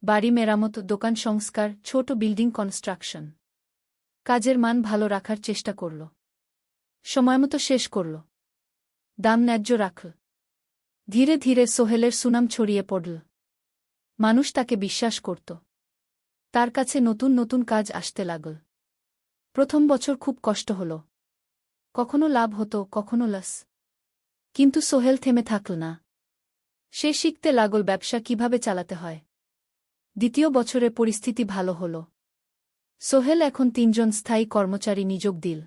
বাড়ি মেরামত, দোকান সংস্কার, ছোট বিল্ডিং কনস্ট্রাকশন। কাজের মান ভালো রাখার চেষ্টা করল। সময়মতো শেষ করল। দাম ন্যায্য রাখল। ধীরে ধীরে সোহেলের সুনাম ছড়িয়ে পড়ল। মানুষ তাকে বিশ্বাস করত। তার কাছে নতুন নতুন কাজ আসতে লাগল। প্রথম বছর খুব কষ্ট হল। কখনো লাভ হতো, কখনো লস। কিন্তু সোহেল থেমে থাকল না। সে শিখতে লাগল ব্যবসা কিভাবে চালাতে হয়। দ্বিতীয় বছরে পরিস্থিতি ভালো হল। সোহেল এখন ৩ জন স্থায়ী কর্মচারী নিযোগ দিল।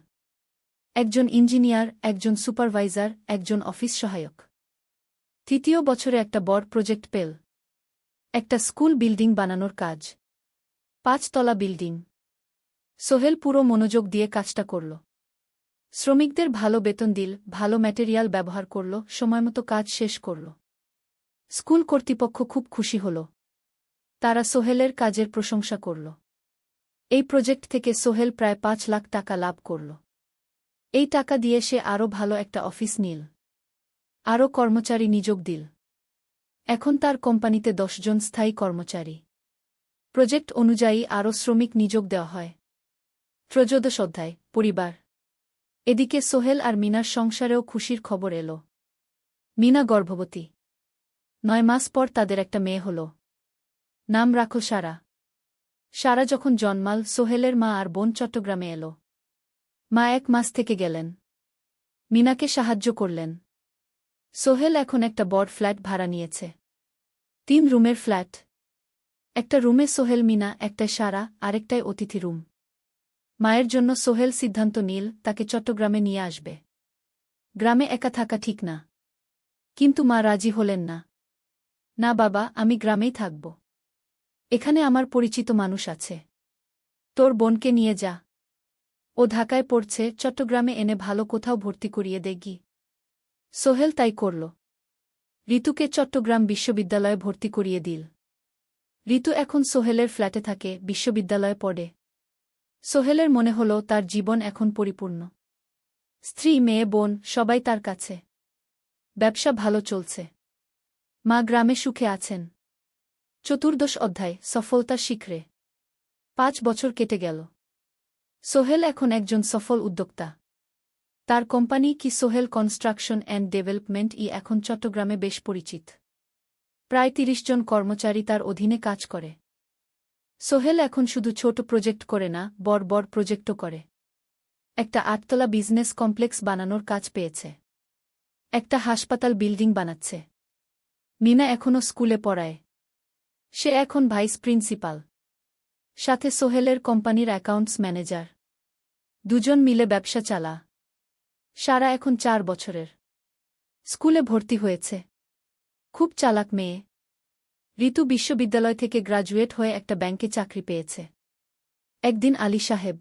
একজন ইঞ্জিনিয়ার, একজন সুপারভাইজার, একজন অফিস সহায়ক। তৃতীয় বছরে একটা বড় প্রজেক্ট পেল। একটা স্কুল বিল্ডিং বানানোর কাজ। ৫ তলা বিল্ডিং। সোহেল পুরো মনোযোগ দিয়ে কাজটা করল। শ্রমিকদের ভালো বেতন দিল, ভালো ম্যাটেরিয়াল ব্যবহার করল, সময়মতো কাজ শেষ করল। স্কুল কর্তৃপক্ষ খুব খুশি হল। তারা সোহেলের কাজের প্রশংসা করল। এই প্রজেক্ট থেকে সোহেল প্রায় ৫ লাখ টাকা লাভ করল। এই টাকা দিয়ে সে আরও ভালো একটা অফিস নিল। আরও কর্মচারী নিযোগ দিল। এখন তার কোম্পানিতে ১০ জন স্থায়ী কর্মচারী। প্রজেক্ট অনুযায়ী আরও শ্রমিক নিযোগ দেওয়া হয়। ত্রয়োদশ অধ্যায়, পরিবার। এদিকে সোহেল আর মিনার সংসারেও খুশির খবর এল। মিনা গর্ভবতী। ৯ মাস পর তাদের একটা মেয়ে হল। নাম রাখল সারা। সারা যখন জন্মাল, সোহেলের মা আর বোন চট্টগ্রামে এল। মা ১ মাস থেকে গেলেন। মিনাকে সাহায্য করলেন। সোহেল এখন একটা বড় ফ্ল্যাট ভাড়া নিয়েছে। ৩ রুমের ফ্ল্যাট। একটা রুমে সোহেল, মিনা, একটায় সারা, আরেকটায় অতিথি রুম। মায়ের জন্য সোহেল সিদ্ধান্ত নিল তাকে চট্টগ্রামে নিয়ে আসবে। গ্রামে একা থাকা ঠিক না। কিন্তু মা রাজি হলেন না। না বাবা, আমি গ্রামেই থাকব। এখানে আমার পরিচিত মানুষ আছে। তোর বোনকে নিয়ে যা। ও ঢাকায় পড়ছে, চট্টগ্রামে এনে ভালো কোথাও ভর্তি করিয়ে দেগি। সোহেল তাই করল। ঋতুকে চট্টগ্রাম বিশ্ববিদ্যালয়ে ভর্তি করিয়ে দিল। ঋতু এখন সোহেলের ফ্ল্যাটে থাকে, বিশ্ববিদ্যালয়ে পড়ে। সোহেলের মনে হল তার জীবন এখন পরিপূর্ণ। স্ত্রী, মেয়ে, বোন সবাই তার কাছে। ব্যবসা ভালো চলছে। মা গ্রামে সুখে আছেন। চতুর্দশ অধ্যায়, সফলতার শিখরে। ৫ বছর কেটে গেল। সোহেল এখন একজন সফল উদ্যোক্তা। তার কোম্পানি কি সোহেল কনস্ট্রাকশন অ্যান্ড ডেভেলপমেন্ট এখন চট্টগ্রামে বেশ পরিচিত। প্রায় ৩০ জন কর্মচারী তার অধীনে কাজ করে। সোহেল এখন শুধু ছোট প্রজেক্ট করে না, বড় বড় প্রজেক্টও করে। একটা ৮ তলা বিজনেস কমপ্লেক্স বানানোর কাজ পেয়েছে। একটা হাসপাতাল বিল্ডিং বানাচ্ছে। মিনা এখনও স্কুলে পড়ায়। সে এখন ভাইস প্রিন্সিপাল। সাথে সোহেলের কোম্পানির অ্যাকাউন্টস ম্যানেজার। দুজন মিলে ব্যবসা চালা। সারা এখন ৪ বছরের। স্কুলে ভর্তি হয়েছে। খুব চালাক মেয়ে। ঋতু বিশ্ববিদ্যালয় থেকে গ্রাজুয়েট হয়ে একটা ব্যাংকে চাকরি পেয়েছে। একদিন আলী সাহেব